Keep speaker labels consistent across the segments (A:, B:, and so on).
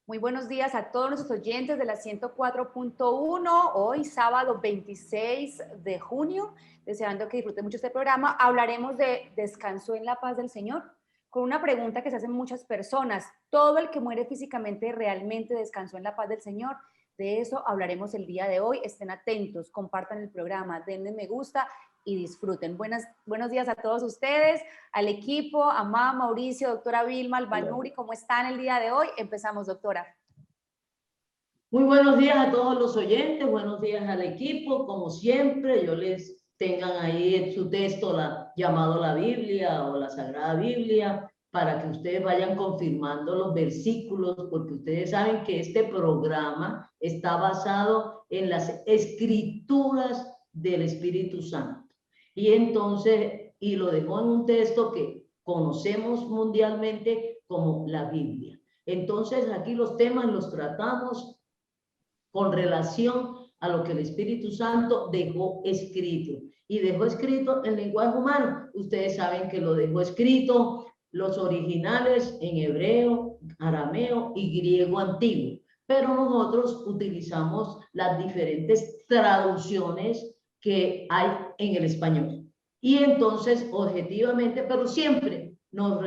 A: Muy buenos días a todos nuestros oyentes de la 104.1. Hoy, sábado 26 de junio, deseando que disfruten mucho este programa, hablaremos de descanso en la paz del Señor, con una pregunta que se hacen muchas personas. ¿Todo el que muere físicamente realmente descansó en la paz del Señor? De eso hablaremos el día de hoy. Estén atentos, compartan el programa, denle me gusta y disfruten. Buenos días a todos ustedes, al equipo, a Mauricio, doctora Vilma, Albanuri, ¿cómo están el día de hoy? Empezamos, doctora.
B: Muy buenos días a todos los oyentes, buenos días al equipo, como siempre, yo les tengan ahí en su texto llamado la Biblia o la Sagrada Biblia, para que ustedes vayan confirmando los versículos, porque ustedes saben que este programa está basado en las escrituras del Espíritu Santo. Y entonces, y lo dejó en un texto que conocemos mundialmente como la Biblia. Entonces, aquí los temas los tratamos con relación a lo que el Espíritu Santo dejó escrito. Y dejó escrito en lenguaje humano. Ustedes saben que lo dejó escrito los originales en hebreo, arameo y griego antiguo. Pero nosotros utilizamos las diferentes traducciones que hay en el español. Y entonces, objetivamente, pero siempre nos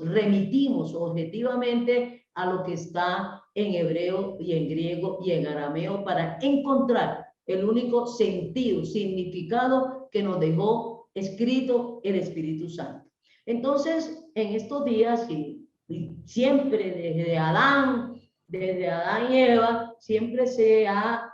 B: remitimos objetivamente a lo que está en hebreo y en griego y en arameo para encontrar el único sentido, significado que nos dejó escrito el Espíritu Santo. Entonces, en estos días, y siempre desde Adán y Eva, siempre se ha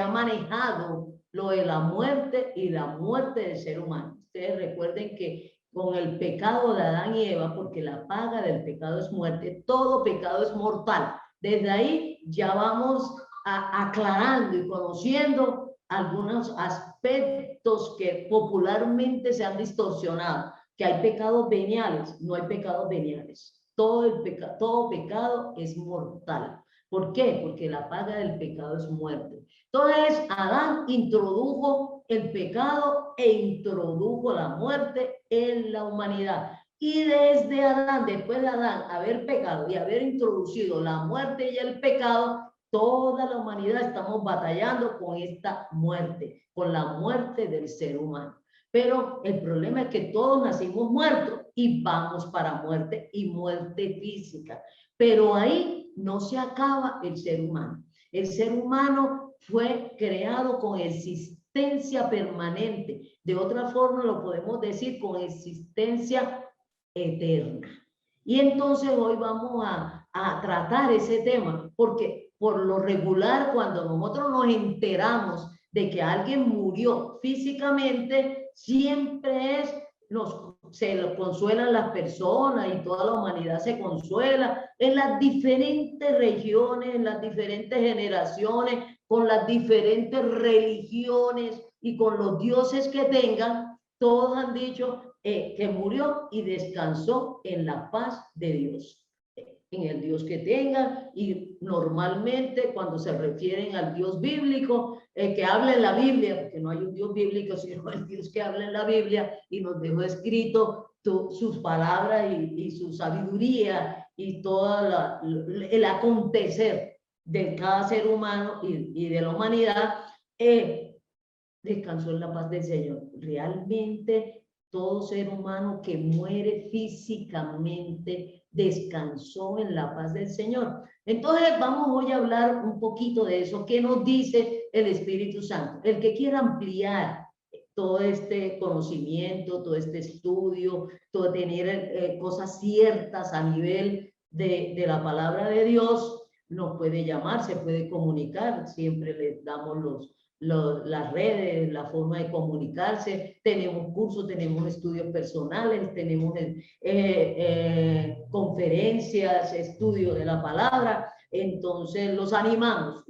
B: manejado lo de la muerte y la muerte del ser humano. Ustedes recuerden que con el pecado de Adán y Eva, porque la paga del pecado es muerte, todo pecado es mortal. Desde ahí ya vamos aclarando y conociendo algunos aspectos que popularmente se han distorsionado, que hay pecados veniales, no hay pecados veniales. Todo pecado es mortal. ¿Por qué? Porque la paga del pecado es muerte. Entonces, Adán introdujo el pecado e introdujo la muerte en la humanidad. Y desde Adán, después de Adán haber pecado y haber introducido la muerte y el pecado, toda la humanidad estamos batallando con esta muerte, con la muerte del ser humano. Pero el problema es que todos nacimos muertos y vamos para muerte y muerte física. Pero ahí no se acaba el ser humano. El ser humano fue creado con existencia permanente. De otra forma lo podemos decir con existencia eterna. Y entonces hoy vamos a tratar ese tema, porque por lo regular cuando nosotros nos enteramos de que alguien murió físicamente, siempre se lo consuelan las personas y toda la humanidad se consuela en las diferentes regiones, en las diferentes generaciones, con las diferentes religiones y con los dioses que tengan. Todos han dicho que murió y descansó en la paz de Dios, en el Dios que tengan. Y normalmente cuando se refieren al Dios bíblico, que habla en la Biblia, porque no hay un Dios bíblico, sino el Dios que habla en la Biblia y nos dejó escrito sus palabras y su sabiduría y todo el acontecer de cada ser humano y de la humanidad, descansó en la paz del Señor. Realmente todo ser humano que muere físicamente descansó en la paz del Señor. Entonces vamos hoy a hablar un poquito de eso. ¿Qué nos dice el Espíritu Santo? El que quiera ampliar todo este conocimiento, todo este estudio, todo tener cosas ciertas a nivel de la palabra de Dios, nos puede llamar, se puede comunicar. Siempre les damos las redes, la forma de comunicarse. Tenemos cursos, tenemos estudios personales, tenemos conferencias, estudios de la palabra. Entonces los animamos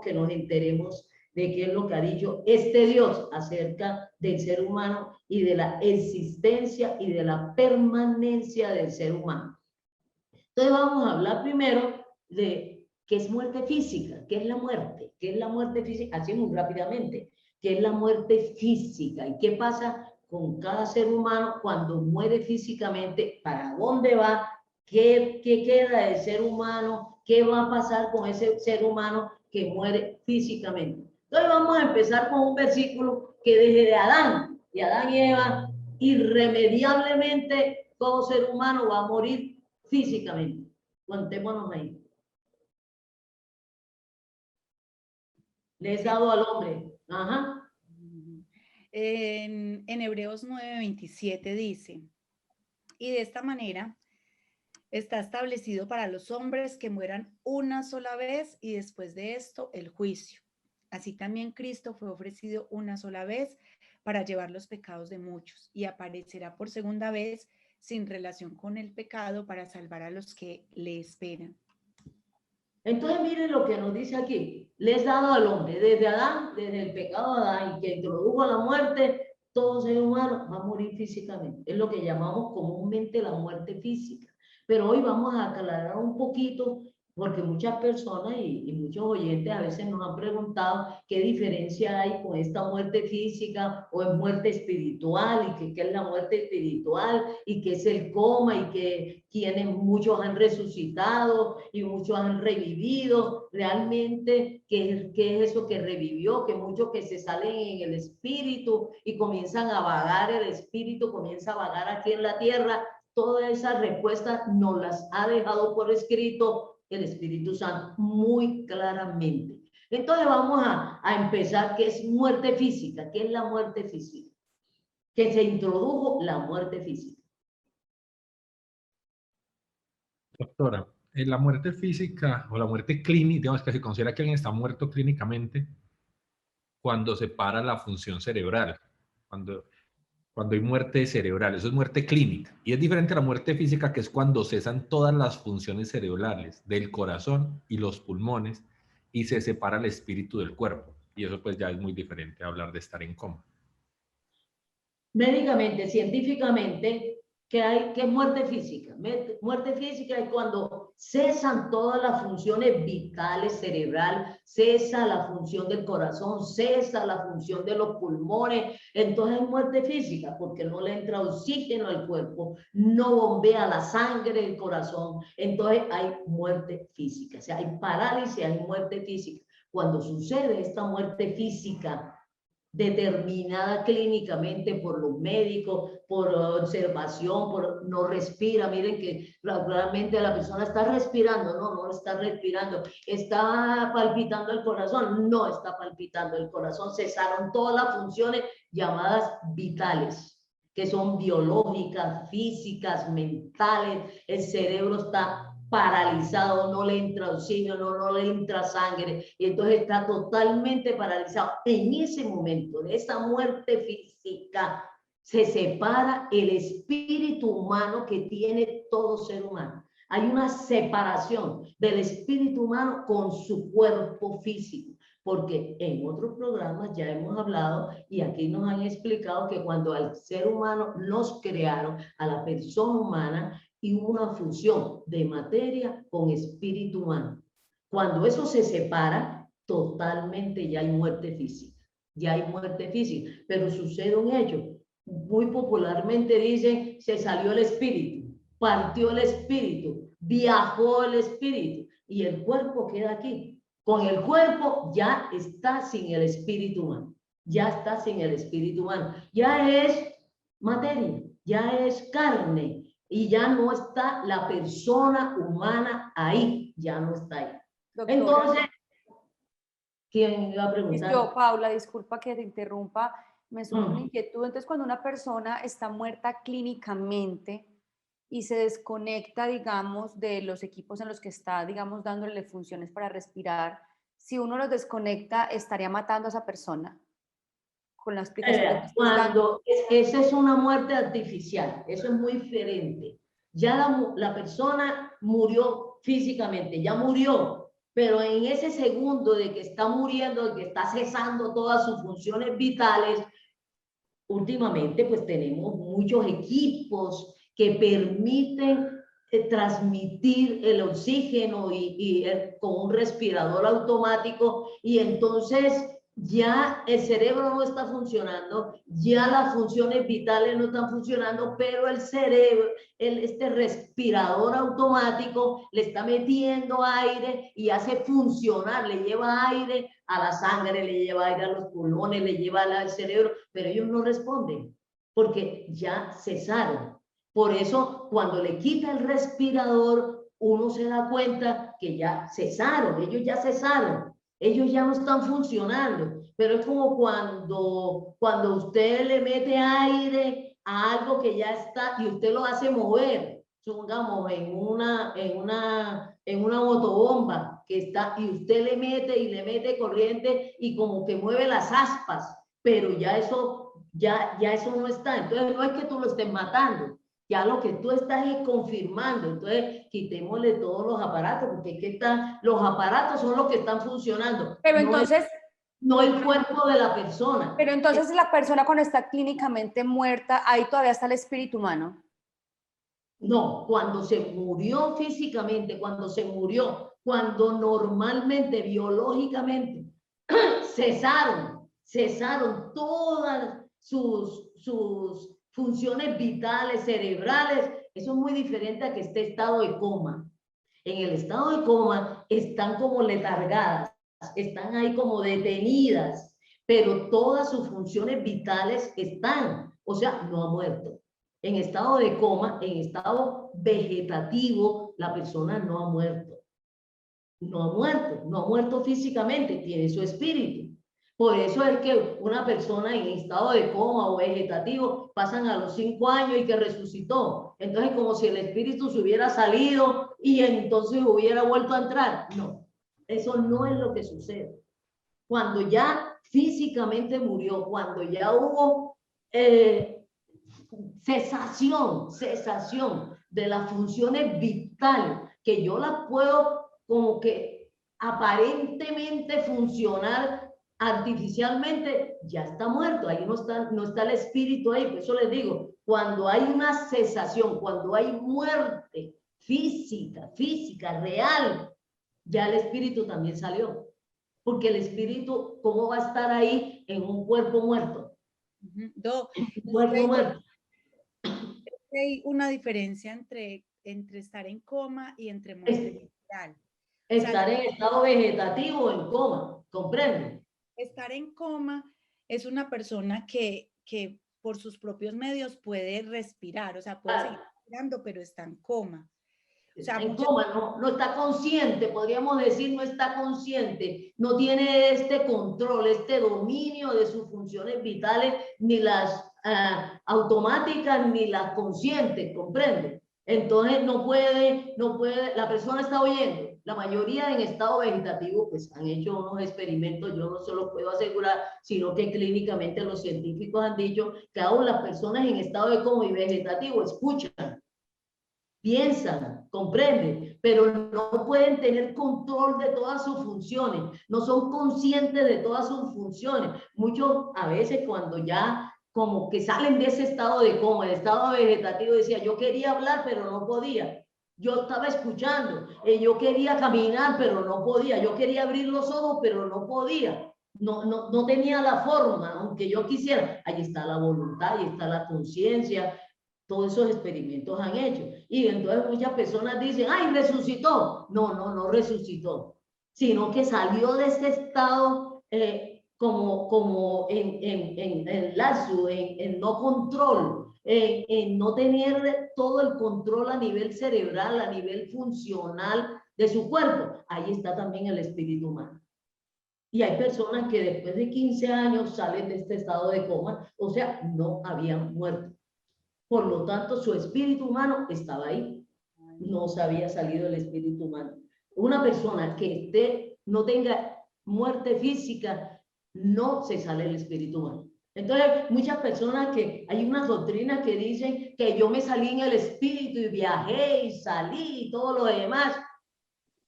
B: que nos enteremos de qué es lo que ha dicho este Dios acerca del ser humano y de la existencia y de la permanencia del ser humano. Entonces vamos a hablar primero de qué es muerte física, qué es la muerte, qué es la muerte física, así muy rápidamente, qué es la muerte física y qué pasa con cada ser humano cuando muere físicamente, para dónde va, ¿Qué queda del ser humano? ¿Qué va a pasar con ese ser humano que muere físicamente? Entonces vamos a empezar con un versículo que desde Adán y Eva, irremediablemente todo ser humano va a morir físicamente. Contémonos ahí. Le he dado al hombre. Ajá.
C: En Hebreos 9:27 dice, y de esta manera está establecido para los hombres que mueran una sola vez y después de esto el juicio. Así también Cristo fue ofrecido una sola vez para llevar los pecados de muchos y aparecerá por segunda vez sin relación con el pecado para salvar a los que le esperan.
B: Entonces miren lo que nos dice aquí. Le es dado al hombre, desde Adán, desde el pecado de Adán, y que introdujo la muerte, todo ser humano va a morir físicamente. Es lo que llamamos comúnmente la muerte física. Pero hoy vamos a aclarar un poquito, porque muchas personas y muchos oyentes a veces nos han preguntado qué diferencia hay con esta muerte física o es muerte espiritual, y qué es la muerte espiritual, y qué es el coma, y que quienes muchos han resucitado y muchos han revivido. Realmente, ¿qué es eso que revivió? Que muchos que se salen en el espíritu y comienzan a vagar, el espíritu comienza a vagar aquí en la tierra. Todas esas respuestas nos las ha dejado por escrito el Espíritu Santo muy claramente. Entonces vamos a empezar. ¿Qué es muerte física? ¿Qué es la muerte física? Que se introdujo la muerte física.
D: Doctora, la muerte física o la muerte clínica, digamos que se considera que alguien está muerto clínicamente cuando se para la función cerebral, cuando hay muerte cerebral, eso es muerte clínica. Y es diferente a la muerte física, que es cuando cesan todas las funciones cerebrales del corazón y los pulmones y se separa el espíritu del cuerpo. Y eso pues ya es muy diferente a hablar de estar en coma.
B: Médicamente, científicamente, ¿qué es muerte física? Muerte física es cuando cesan todas las funciones vitales cerebral, cesa la función del corazón, cesa la función de los pulmones. Entonces es muerte física porque no le entra oxígeno al cuerpo, no bombea la sangre del corazón. Entonces hay muerte física, o sea, hay parálisis, hay muerte física. Cuando sucede esta muerte física determinada clínicamente por los médicos, por observación, por no respira, miren que realmente la persona está respirando, no está respirando, está palpitando el corazón, no está palpitando el corazón, cesaron todas las funciones llamadas vitales, que son biológicas, físicas, mentales, el cerebro está paralizado, no le entra oxígeno, no le entra sangre, y entonces está totalmente paralizado. En ese momento de esa muerte física se separa el espíritu humano que tiene todo ser humano. Hay una separación del espíritu humano con su cuerpo físico, porque en otros programas ya hemos hablado y aquí nos han explicado que cuando al ser humano nos crearon, a la persona humana, y una fusión de materia con espíritu humano. Cuando eso se separa, totalmente ya hay muerte física. Ya hay muerte física, pero sucede un hecho. Muy popularmente dicen, se salió el espíritu, partió el espíritu, viajó el espíritu y el cuerpo queda aquí. Con el cuerpo ya está sin el espíritu humano. Ya está sin el espíritu humano. Ya es materia, ya es carne, y ya no está la persona humana ahí, ya no está ahí. Doctora, entonces, ¿quién iba a preguntar?
A: Yo, Paula, disculpa que te interrumpa, me surge una inquietud. Entonces, cuando una persona está muerta clínicamente y se desconecta, digamos, de los equipos en los que está, digamos, dándole funciones para respirar, si uno los desconecta, ¿estaría matando a esa persona? Con la explicación
B: cuando esa es una muerte artificial, eso es muy diferente. Ya la persona murió físicamente, ya murió, pero en ese segundo de que está muriendo, de que está cesando todas sus funciones vitales, últimamente pues tenemos muchos equipos que permiten transmitir el oxígeno y con un respirador automático, y entonces ya el cerebro no está funcionando, ya las funciones vitales no están funcionando, pero el cerebro, este respirador automático le está metiendo aire y hace funcionar, le lleva aire a la sangre, le lleva aire a los pulmones, le lleva al cerebro, pero ellos no responden porque ya cesaron. Por eso, cuando le quita el respirador, uno se da cuenta que ya cesaron, ellos ya cesaron. Ellos ya no están funcionando, pero es como cuando usted le mete aire a algo que ya está y usted lo hace mover, supongamos en una motobomba que está y usted le mete corriente y como que mueve las aspas, pero ya eso no está. Entonces no es que tú lo estés matando, ya lo que tú estás es confirmando. Entonces, quitémosle todos los aparatos, porque es que los aparatos son los que están funcionando.
A: Pero entonces...
B: No el cuerpo de la persona.
A: Pero entonces la persona cuando está clínicamente muerta, ahí todavía está el espíritu humano.
B: No, cuando se murió físicamente, cuando normalmente, biológicamente, cesaron todas sus funciones vitales, cerebrales. Eso es muy diferente a que esté estado de coma. En el estado de coma están como letargadas, están ahí como detenidas, pero todas sus funciones vitales están, o sea, no ha muerto. En estado de coma, en estado vegetativo, la persona no ha muerto. No ha muerto físicamente, tiene su espíritu. Por eso es que una persona en estado de coma o vegetativo pasan a los 5 años y que resucitó. Entonces, como si el espíritu se hubiera salido y entonces hubiera vuelto a entrar. No, eso no es lo que sucede. Cuando ya físicamente murió, cuando ya hubo cesación de las funciones vitales, que yo las puedo como que aparentemente funcionar artificialmente, ya está muerto, ahí no está el espíritu ahí. Por eso les digo, cuando hay una cesación, cuando hay muerte física, real, ya el espíritu también salió. Porque el espíritu, ¿cómo va a estar ahí en un cuerpo muerto?
C: Hay una diferencia entre estar en coma y entre muerte vegetal.
B: Estar en estado vegetativo o en coma, ¿comprende?
C: Estar en coma es una persona que por sus propios medios puede respirar, o sea, puede seguir respirando, pero está en coma. O sea,
B: en coma, no está consciente, podríamos decir, no está consciente, no tiene este control, este dominio de sus funciones vitales, ni las automáticas, ni las conscientes, ¿comprende? Entonces no puede, la persona está oyendo. La mayoría en estado vegetativo, pues han hecho unos experimentos, yo no se los puedo asegurar, sino que clínicamente los científicos han dicho que aún las personas en estado de coma y vegetativo escuchan, piensan, comprenden, pero no pueden tener control de todas sus funciones, no son conscientes de todas sus funciones. Muchos a veces cuando ya como que salen de ese estado de coma, el estado vegetativo, decía, yo quería hablar, pero no podía. Yo estaba escuchando, yo quería caminar, pero no podía. Yo quería abrir los ojos, pero no podía. No tenía la forma, aunque yo quisiera. Ahí está la voluntad, ahí está la conciencia. Todos esos experimentos han hecho. Y entonces muchas personas dicen, ¡ay, resucitó! No resucitó, sino que salió de ese estado como en lazo, en no control, en no tener todo el control a nivel cerebral, a nivel funcional de su cuerpo. Ahí está también el espíritu humano. Y hay personas que después de 15 años salen de este estado de coma, o sea, no habían muerto. Por lo tanto, su espíritu humano estaba ahí. No se había salido el espíritu humano. Una persona que no tenga muerte física, no se sale el espíritu humano. Entonces, muchas personas hay unas doctrinas que dicen que yo me salí en el espíritu y viajé y salí y todo lo demás.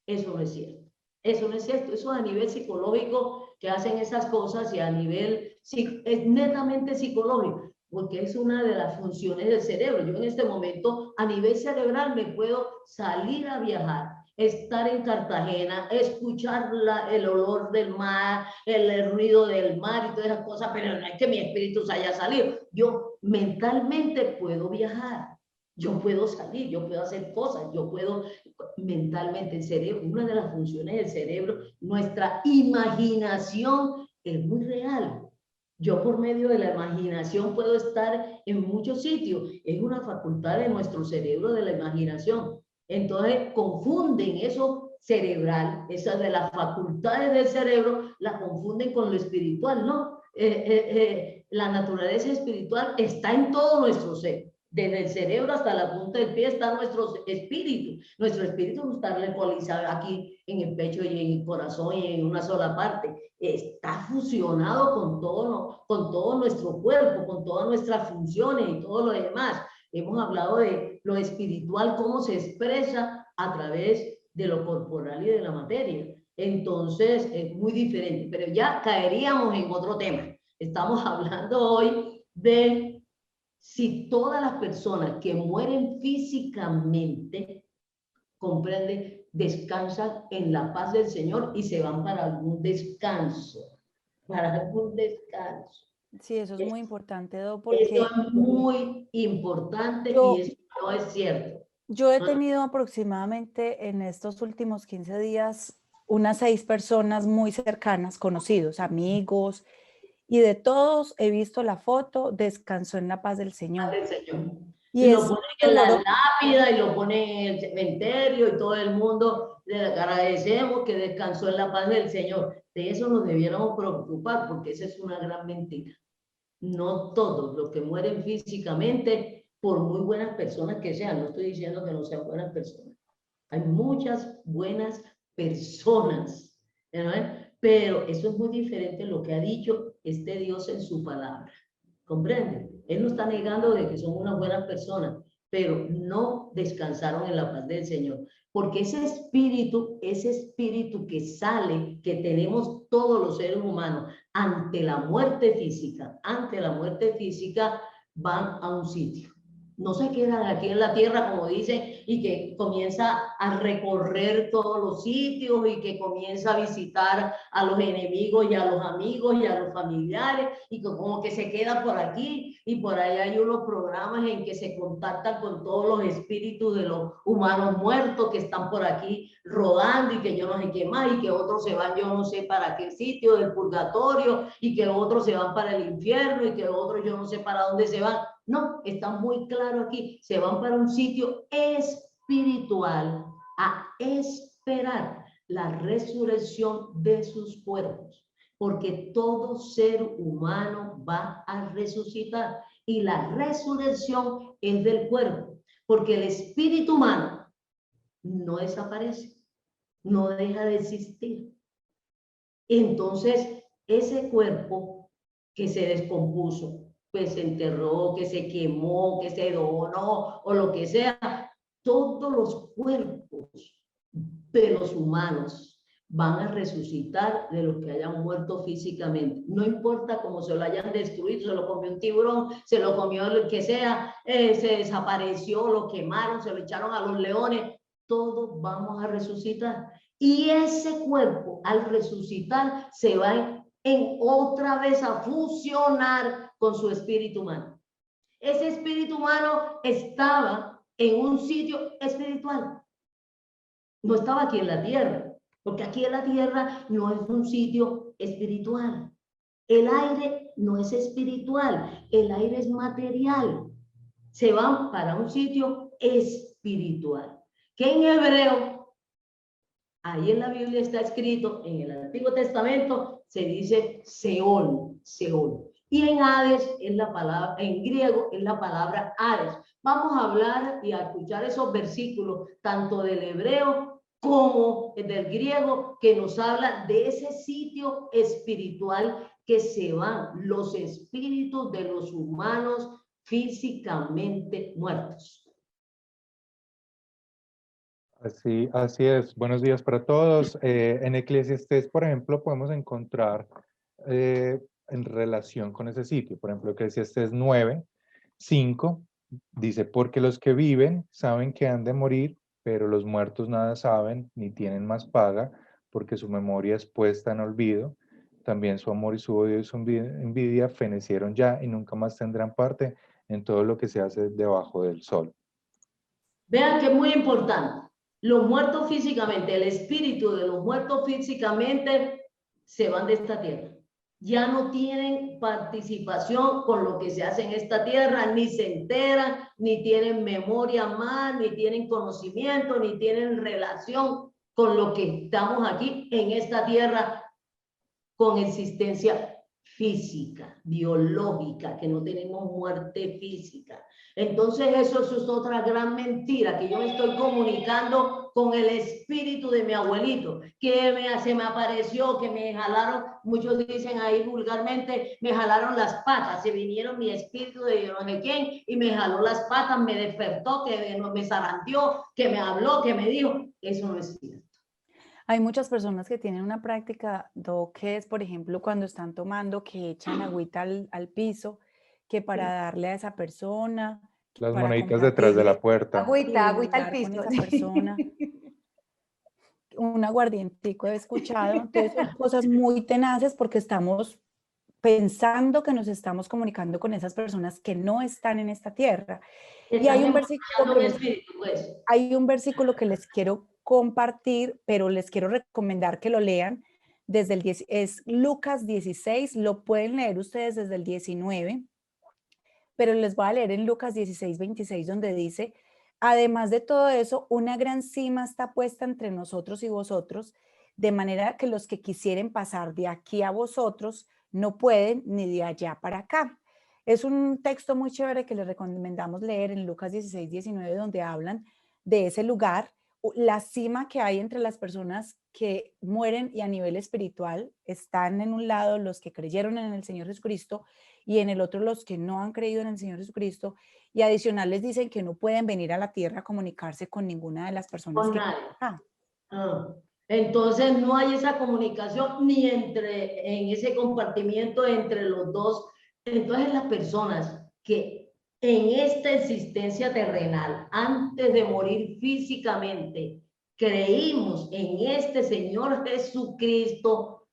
B: Eso no es cierto. Eso no es cierto. Eso a nivel psicológico que hacen esas cosas y a nivel, es netamente psicológico, porque es una de las funciones del cerebro. Yo en este momento a nivel cerebral me puedo salir a viajar. estar en Cartagena, escuchar el olor del mar, el ruido del mar y todas esas cosas, pero no es que mi espíritu se haya salido. Yo mentalmente puedo viajar, yo puedo salir, yo puedo hacer cosas, yo puedo mentalmente, el cerebro, una de las funciones del cerebro, nuestra imaginación es muy real. Yo por medio de la imaginación puedo estar en muchos sitios. Es una facultad de nuestro cerebro, de la imaginación. Entonces confunden eso cerebral, esas de las facultades del cerebro, las confunden con lo espiritual. No, la naturaleza espiritual está en todo nuestro ser. Desde el cerebro hasta la punta del pie está nuestro espíritu. Nuestro espíritu no está localizado aquí en el pecho y en el corazón y en una sola parte. Está fusionado con todo nuestro cuerpo, con todas nuestras funciones y todo lo demás. Hemos hablado de lo espiritual, cómo se expresa a través de lo corporal y de la materia. Entonces es muy diferente, pero ya caeríamos en otro tema. Estamos hablando hoy de si todas las personas que mueren físicamente, comprende, descansan en la paz del Señor y se van para algún descanso,
C: Sí, eso es muy importante, Do,
B: Eso
C: porque
B: es muy importante y eso no es cierto.
C: yo he tenido aproximadamente en estos últimos 15 días unas 6 personas muy cercanas, conocidos, amigos, y de todos he visto la foto, descansó en la paz del Señor.
B: Del Señor.
C: Y
B: Y lo
C: es
B: ponen en la
C: doloroso.
B: lápida y lo ponen en el cementerio y todo el mundo le agradecemos que descansó en la paz del Señor. De eso nos debiéramos preocupar porque esa es una gran mentira. No todos los que mueren físicamente, por muy buenas personas que sean, no estoy diciendo que no sean buenas personas. Hay muchas buenas personas, ¿no? Pero eso es muy diferente a lo que ha dicho este Dios en su palabra. ¿Comprende? Él no está negando de que son unas buenas personas, pero no descansaron en la paz del Señor. Porque ese espíritu que sale, que tenemos todos los seres humanos ante la muerte física, van a un sitio. No se quedan aquí en la tierra, como dicen, y que comienza a recorrer todos los sitios y que comienza a visitar a los enemigos y a los amigos y a los familiares y como que se queda por aquí y por ahí hay unos programas en que se contactan con todos los espíritus de los humanos muertos que están por aquí rodando y que yo no sé qué más y que otros se van yo no sé para qué sitio del purgatorio y que otros se van para el infierno y que otros yo no sé para dónde se van. No, está muy claro aquí, se van para un sitio espiritual a esperar la resurrección de sus cuerpos, porque todo ser humano va a resucitar y la resurrección es del cuerpo, porque el espíritu humano no desaparece, no deja de existir. Entonces, ese cuerpo que se descompuso, pues se enterró, que se quemó, que se donó o lo que sea, todos los cuerpos de los humanos van a resucitar de los que hayan muerto físicamente. No importa cómo se lo hayan destruido, se lo comió un tiburón, se lo comió el que sea, se desapareció, lo quemaron, se lo echaron a los leones, todos vamos a resucitar. Y ese cuerpo, al resucitar, se va en otra vez a fusionar con su espíritu humano. Ese espíritu humano estaba en un sitio espiritual. No estaba aquí en la tierra, porque aquí en la tierra no es un sitio espiritual. El aire no es espiritual, el aire es material. Se van para un sitio espiritual, que en hebreo, ahí en la Biblia está escrito, en el Antiguo Testamento se dice Seol, Seol. Y en Hades es la palabra, en griego es la palabra Hades. Vamos a hablar y a escuchar esos versículos, tanto del hebreo como del griego, que nos habla de ese sitio espiritual que se van los espíritus de los humanos físicamente muertos.
E: Así es. Buenos días para todos. En Eclesiastés, por ejemplo, podemos encontrar en relación con ese sitio. Por ejemplo, Eclesiastés 9:5 dice, porque los que viven saben que han de morir pero los muertos nada saben ni tienen más paga, porque su memoria es puesta en olvido. También su amor y su odio y su envidia fenecieron ya y nunca más tendrán parte en todo lo que se hace debajo del sol.
B: Vean que es muy importante. Los muertos físicamente, el espíritu de los muertos físicamente se van de esta tierra. Ya no tienen participación con lo que se hace en esta tierra, ni se enteran, ni tienen memoria más, ni tienen conocimiento, ni tienen relación con lo que estamos aquí en esta tierra con existencia física, biológica, que no tenemos muerte física. Entonces eso es otra gran mentira, que yo me estoy comunicando con el espíritu de mi abuelito, que se me apareció, que me jalaron, muchos dicen ahí vulgarmente, me jalaron las patas, se vinieron mi espíritu de yo no sé quién y me jaló las patas, me despertó, que me zarandeó, que me habló, que me dijo. Eso no es cierto.
C: Hay muchas personas que tienen una práctica, que es, por ejemplo, cuando están tomando, que echan agüita al piso, que para darle a esa persona, que
E: Las
C: para
E: moneditas detrás de la
C: compartirle
E: puerta.
A: Agüita, agüita al
C: lugar con
A: piso.
C: esa persona, un aguardientico he escuchado. Entonces son cosas muy tenaces porque estamos pensando que nos estamos comunicando con esas personas que no están en esta tierra. Y hay un versículo que les quiero compartir, pero les quiero recomendar que lo lean desde el 10, es Lucas 16, lo pueden leer ustedes desde el 19, pero les voy a leer en Lucas 16, 26, donde dice: además de todo eso, una gran cima está puesta entre nosotros y vosotros, de manera que los que quisieren pasar de aquí a vosotros no pueden, ni de allá para acá. Es un texto muy chévere que les recomendamos leer en Lucas 16, 19, donde hablan de ese lugar, la cima que hay entre las personas que mueren y a nivel espiritual están en un lado los que creyeron en el Señor Jesucristo y en el otro los que no han creído en el Señor Jesucristo, y adicional les dicen que no pueden venir a la tierra a comunicarse con ninguna de las personas
B: con
C: que
B: nadie.
C: están.
B: Entonces no hay esa comunicación ni en ese compartimiento entre los dos. Entonces las personas que en esta existencia terrenal, antes de morir físicamente, creímos en este Señor Jesucristo,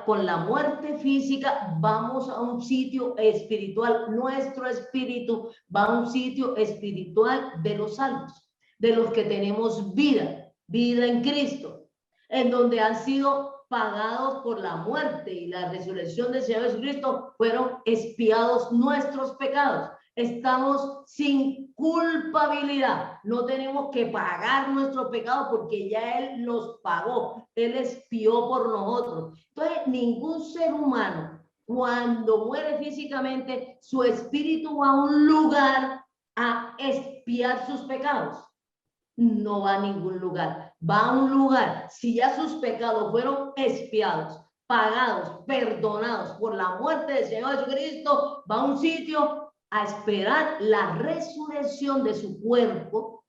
B: con la muerte física vamos a un sitio espiritual. Nuestro espíritu va a un sitio espiritual de los salvos, de los que tenemos vida en Cristo, en donde han sido pagados por la muerte y la resurrección del Señor Jesucristo, fueron expiados nuestros pecados. Estamos sin culpabilidad, no tenemos que pagar nuestros pecados porque ya Él los pagó, Él expió por nosotros. Entonces, ningún ser humano, cuando muere físicamente, su espíritu va a un lugar a expiar sus pecados. No va a ningún lugar, va a un lugar. Si ya sus pecados fueron expiados, pagados, perdonados por la muerte del Señor Jesucristo, va a un sitio a esperar la resurrección de su cuerpo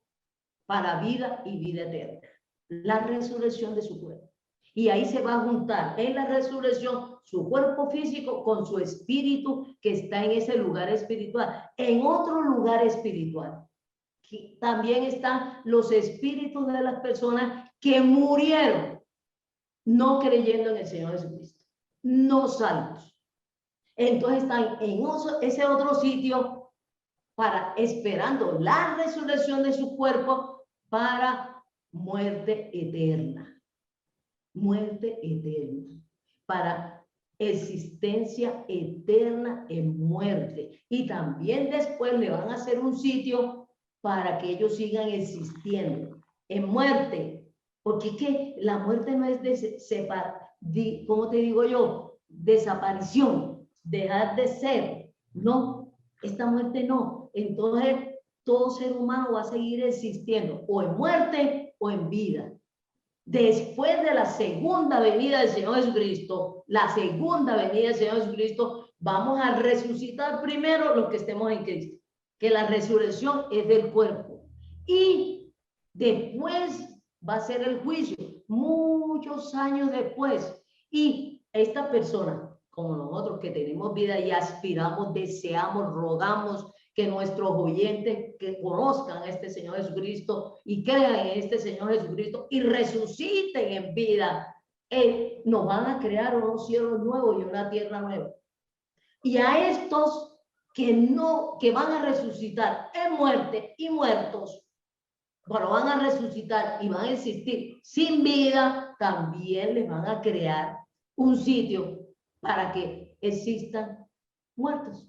B: para vida y vida eterna. La resurrección de su cuerpo. Y ahí se va a juntar en la resurrección su cuerpo físico con su espíritu que está en ese lugar espiritual, en otro lugar espiritual. También están los espíritus de las personas que murieron no creyendo en el Señor Jesucristo, no salvos. Entonces están en ese otro sitio para esperando la resurrección de su cuerpo para muerte eterna. Muerte eterna. Para existencia eterna en muerte. Y también después le van a hacer un sitio para que ellos sigan existiendo en muerte, porque es que la muerte no es ¿cómo te digo yo? Desaparición, dejar de ser, no, esta muerte no. Entonces todo ser humano va a seguir existiendo o en muerte o en vida. Después de la segunda venida del Señor Jesucristo, vamos a resucitar primero los que estemos en Cristo, que la resurrección es del cuerpo. Y después va a ser el juicio, muchos años después. Y esta persona, como nosotros que tenemos vida y aspiramos, deseamos, rogamos que nuestros oyentes que conozcan a este Señor Jesucristo y crean en este Señor Jesucristo y resuciten en vida, nos van a crear unos cielos nuevos y una tierra nueva. Y a estos que van a resucitar en muerte y muertos, bueno, van a resucitar y van a existir sin vida, también les van a crear un sitio para que existan muertos,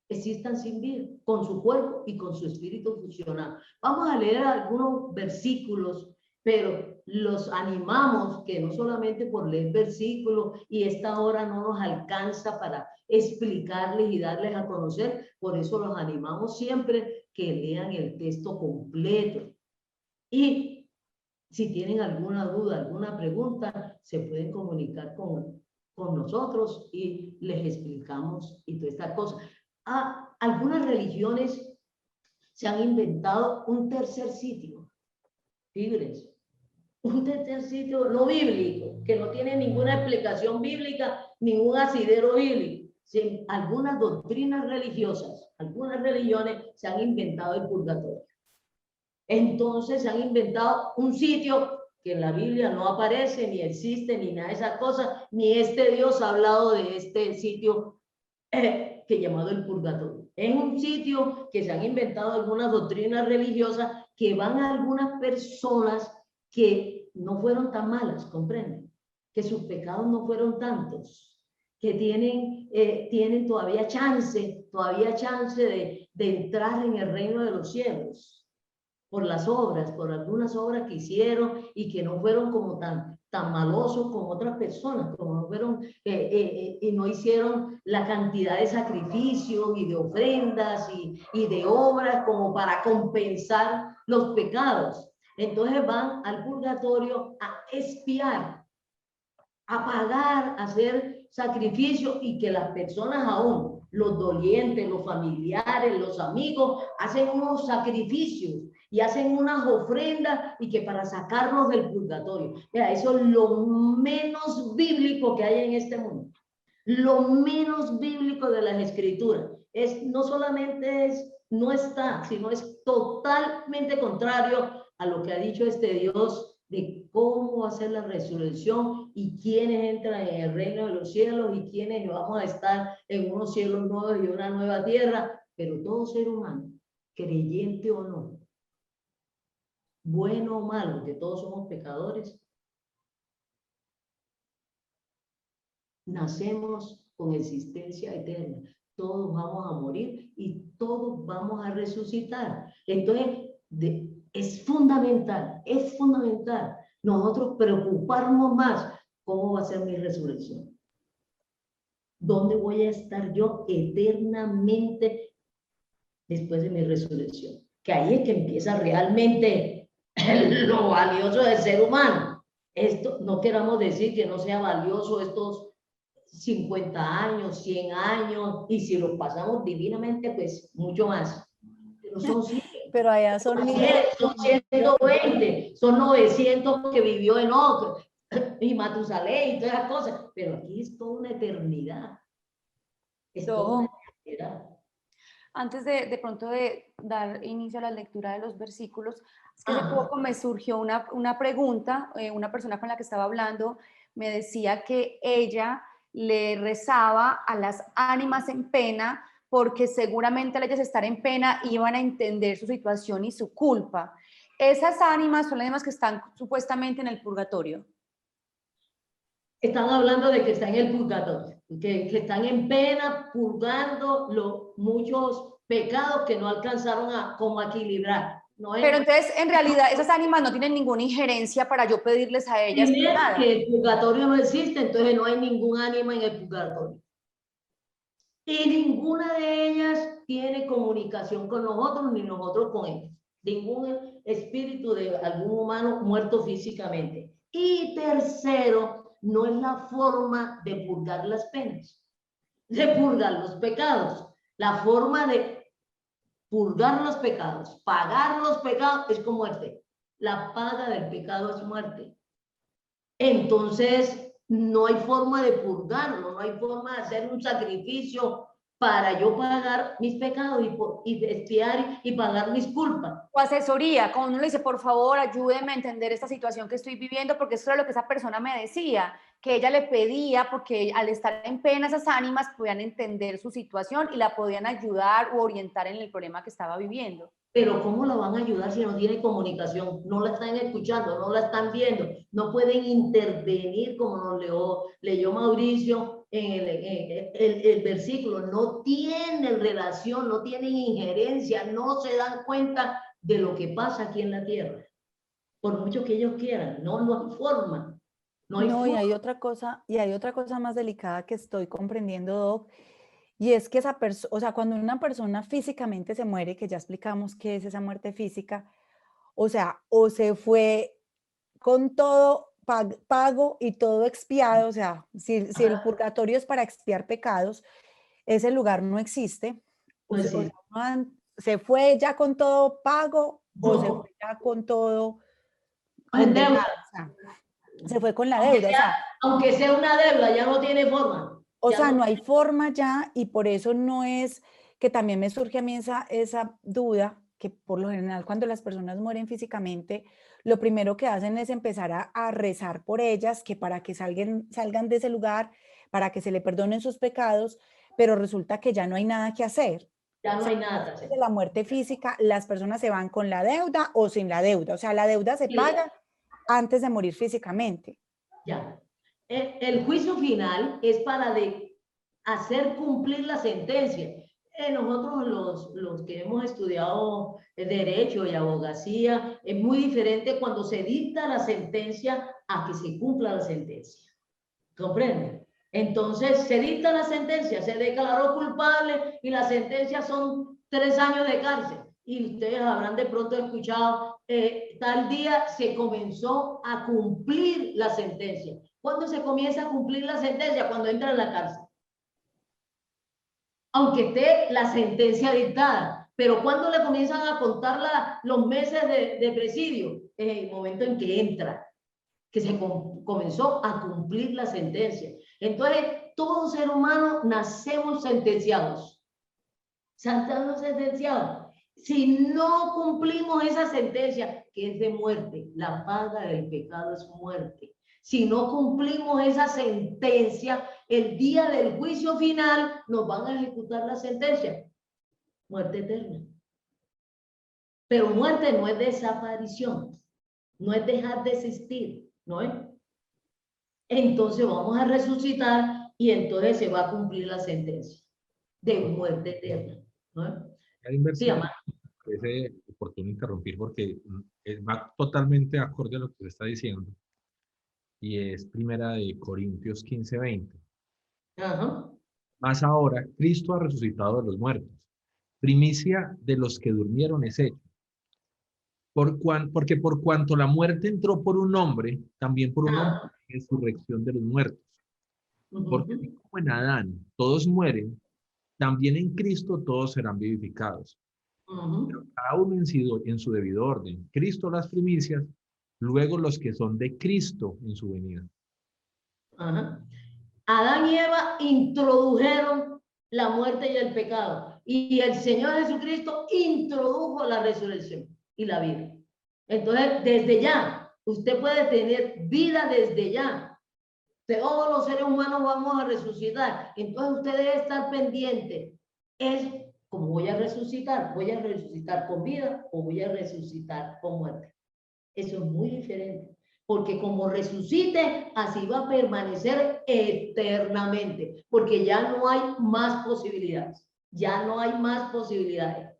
B: existan sin vida, con su cuerpo y con su espíritu fusionado. Vamos a leer algunos versículos, pero los animamos que no solamente por leer versículos y esta hora no nos alcanza para explicarles y darles a conocer, por eso los animamos siempre que lean el texto completo. Y si tienen alguna duda, alguna pregunta, se pueden comunicar con nosotros y les explicamos y todas estas cosas. Algunas religiones se han inventado un tercer sitio, fíjense, un tercer sitio no bíblico, que no tiene ninguna explicación bíblica, ningún asidero bíblico. Sí, algunas doctrinas religiosas, algunas religiones se han inventado el purgatorio. Entonces se han inventado un sitio que en la Biblia no aparece, ni existe, ni nada de esas cosas, ni este Dios ha hablado de este sitio que llamado el purgatorio. Es un sitio que se han inventado algunas doctrinas religiosas que van a algunas personas que no fueron tan malas, comprenden, que sus pecados no fueron tantos, que tienen todavía chance de entrar en el reino de los cielos por las obras, por algunas obras que hicieron y que no fueron como tan malosos como otras personas, como no fueron y no hicieron la cantidad de sacrificios y de ofrendas y de obras como para compensar los pecados. Entonces van al purgatorio a expiar, a pagar, a hacer sacrificios y que las personas aún, los dolientes, los familiares, los amigos, hacen unos sacrificios y hacen unas ofrendas y que para sacarnos del purgatorio. Mira, eso es lo menos bíblico que hay en este mundo. Lo menos bíblico de las escrituras. No solamente no está, sino es totalmente contrario a lo que ha dicho este Dios de cómo hacer la resurrección y quiénes entran en el reino de los cielos y quiénes vamos a estar en unos cielos nuevos y una nueva tierra, pero todo ser humano, creyente o no, bueno o malo, que todos somos pecadores, nacemos con existencia eterna. Todos vamos a morir y todos vamos a resucitar. Entonces, es fundamental nosotros preocuparnos más cómo va a ser mi resurrección. ¿Dónde voy a estar yo eternamente después de mi resurrección? Que ahí es que empieza realmente lo valioso del ser humano. Esto no queramos decir que no sea valioso estos 50 años, 100 años, y si los pasamos divinamente, pues mucho más. Pero son 100.
C: Pero allá son
B: 120, son 900 que vivió Enoc y Matusalén y todas esas cosas, pero aquí es toda una eternidad. Es toda una eternidad.
A: Antes de pronto de dar inicio a la lectura de los versículos, es que hace poco me surgió una pregunta, una persona con la que estaba hablando me decía que ella le rezaba a las ánimas en pena porque seguramente al ellas estar en pena iban a entender su situación y su culpa. Esas ánimas son las ánimas que están supuestamente en el purgatorio.
B: Están hablando de que están en el purgatorio, que están en pena purgando muchos pecados que no alcanzaron a equilibrar. ¿No es?
A: Pero entonces, en realidad, esas ánimas no tienen ninguna injerencia para yo pedirles a ellas nada.
B: Que el purgatorio no existe, entonces no hay ningún ánima en el purgatorio. Y ninguna de ellas tiene comunicación con nosotros, ni nosotros con ellas. Ningún espíritu de algún humano muerto físicamente. Y tercero, no es la forma de purgar las penas, de purgar los pecados. La forma de purgar los pecados, pagar los pecados es con muerte. La paga del pecado es muerte. Entonces, no hay forma de purgarlo, no hay forma de hacer un sacrificio para yo pagar mis pecados y expiar y pagar mis culpas.
A: O asesoría, como uno le dice, por favor, ayúdeme a entender esta situación que estoy viviendo, porque eso es lo que esa persona me decía, que ella le pedía, porque al estar en pena esas ánimas podían entender su situación y la podían ayudar o orientar en el problema que estaba viviendo.
B: Pero ¿cómo la van a ayudar si no tiene comunicación? No la están escuchando, no la están viendo, no pueden intervenir como nos leyó Mauricio en el versículo. No tienen relación, no tienen injerencia, no se dan cuenta de lo que pasa aquí en la tierra. Por mucho que ellos quieran, no hay forma. No,
C: y hay otra cosa más delicada que estoy comprendiendo, Doc, y es que esa persona, o sea, cuando una persona físicamente se muere, que ya explicamos qué es esa muerte física, o sea, o se fue con todo pago y todo expiado, o sea, si el purgatorio es para expiar pecados, ese lugar no existe.
B: Pues
C: O
B: sí.
C: sea, se fue ya con todo pago o se fue ya con todo condenado, o sea, se fue con la deuda.
B: Aunque sea una deuda, ya no tiene forma.
C: O sea, no hay forma ya, y por eso no es que también me surge a mí esa duda, que por lo general cuando las personas mueren físicamente, lo primero que hacen es empezar a rezar por ellas, que para que salgan de ese lugar, para que se le perdonen sus pecados, pero resulta que ya no hay nada que hacer.
B: Ya no hay nada que hacer.
C: De la muerte física, las personas se van con la deuda o sin la deuda. O sea, la deuda se paga antes de morir físicamente.
B: Ya. El juicio final es para hacer cumplir la sentencia. Nosotros los que hemos estudiado derecho y abogacía, es muy diferente cuando se dicta la sentencia a que se cumpla la sentencia. ¿Comprenden? Entonces se dicta la sentencia, se declaró culpable y la sentencia son 3 años de cárcel. Y ustedes habrán de pronto escuchado, tal día se comenzó a cumplir la sentencia. ¿Cuándo se comienza a cumplir la sentencia? Cuando entra en la cárcel. Aunque esté la sentencia dictada. Pero cuando le comienzan a contar los meses de presidio, es el momento en que entra, que se comenzó a cumplir la sentencia. Entonces, todo ser humano nacemos sentenciados. Estamos sentenciados. Si no cumplimos esa sentencia, que es de muerte, la paga del pecado es muerte. Si no cumplimos esa sentencia, el día del juicio final nos van a ejecutar la sentencia. Muerte eterna. Pero muerte no es desaparición, no es dejar de existir, ¿no es? Entonces vamos a resucitar y entonces se va a cumplir la sentencia de muerte eterna, ¿no?
D: Sí, parece oportuno interrumpir porque va totalmente acorde a lo que se está diciendo. Y es primera de Corintios 15:20. Más ahora, Cristo ha resucitado de los muertos. Primicia de los que durmieron es hecho. Porque por cuanto la muerte entró por un hombre, también por un hombre es resurrección de los muertos. Porque así como en Adán todos mueren, también en Cristo todos serán vivificados. Pero cada uno en su debido orden. Cristo las primicias, luego los que son de Cristo en su venida.
B: Adán y Eva introdujeron la muerte y el pecado. Y el Señor Jesucristo introdujo la resurrección y la vida. Entonces, desde ya, usted puede tener vida desde ya. Todos los seres humanos vamos a resucitar. Entonces, usted debe estar pendiente. Es como voy a resucitar con vida o voy a resucitar con muerte. Eso es muy diferente. Porque como resucite, así va a permanecer eternamente. Porque ya no hay más posibilidades. Ya no hay más posibilidades.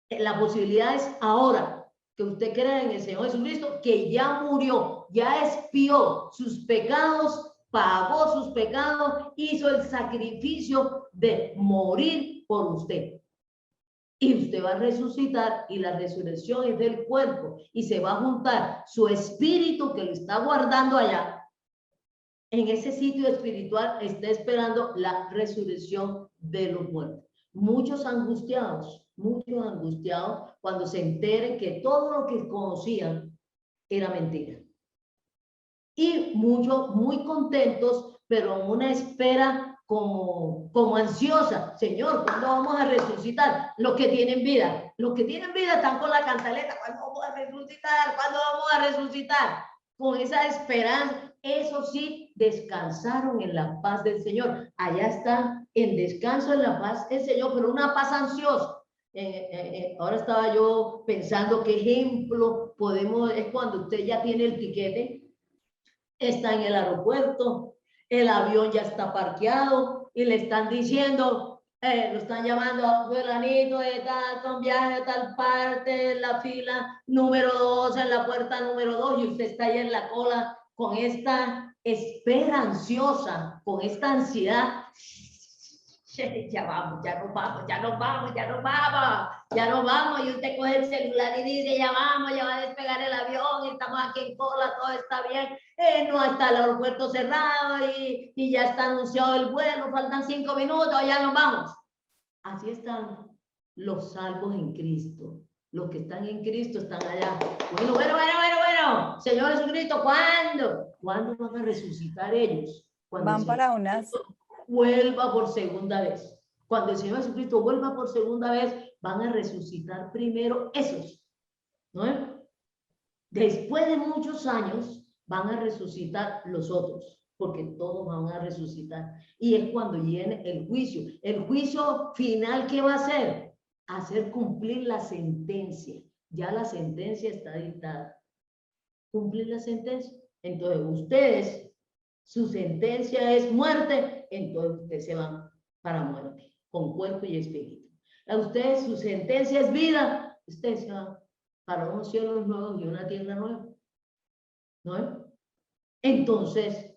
B: La posibilidad es ahora que usted crea en el Señor Jesucristo, que ya murió, ya expió sus pecados, pagó sus pecados, hizo el sacrificio de morir por usted. Y usted va a resucitar y la resurrección es del cuerpo y se va a juntar su espíritu que lo está guardando allá. En ese sitio espiritual está esperando la resurrección de los muertos. Muchos angustiados cuando se enteren que todo lo que conocían era mentira. Y muchos muy contentos, pero en una espera como ansiosa. Señor, ¿cuándo vamos a resucitar? Los que tienen vida están con la cantaleta. ¿Cuándo vamos a resucitar? ¿Cuándo vamos a resucitar? Con esa esperanza. Eso sí, descansaron en la paz del Señor. Allá están en descanso en la paz del Señor, pero una paz ansiosa. Ahora estaba yo pensando qué ejemplo es cuando usted ya tiene el tiquete, está en el aeropuerto, el avión ya está parqueado y le están diciendo, lo están llamando, fulanito de tal, viaje a tal parte, en la fila número 2, en la puerta número 2, y usted está ahí en la cola con esta espera ansiosa, con esta ansiedad. Ya vamos, ya nos vamos, ya nos vamos, ya nos vamos, ya nos vamos, y usted coge el celular y dice, ya vamos, ya va a despegar el avión, estamos aquí en cola, todo está bien, no está el aeropuerto cerrado y ya está anunciado el vuelo, faltan 5 minutos, ya nos vamos. Así están los salvos en Cristo. Los que están en Cristo están allá. Bueno. Señor Jesucristo, ¿cuándo? ¿Cuándo van a resucitar ellos? Cuando
C: Van para unas...
B: vuelva por segunda vez. Cuando el Señor Jesucristo vuelva por segunda vez, van a resucitar primero esos, ¿no? Después de muchos años, van a resucitar los otros, porque todos van a resucitar. Y es cuando viene el juicio. El juicio final, ¿qué va a hacer? Hacer cumplir la sentencia. Ya la sentencia está dictada. Cumplir la sentencia. Entonces, ustedes, su sentencia es muerte, entonces ustedes se van para muerte, con cuerpo y espíritu. A ustedes, su sentencia es vida, ustedes se van para unos cielos nuevos y una tierra nueva. ¿No? Entonces,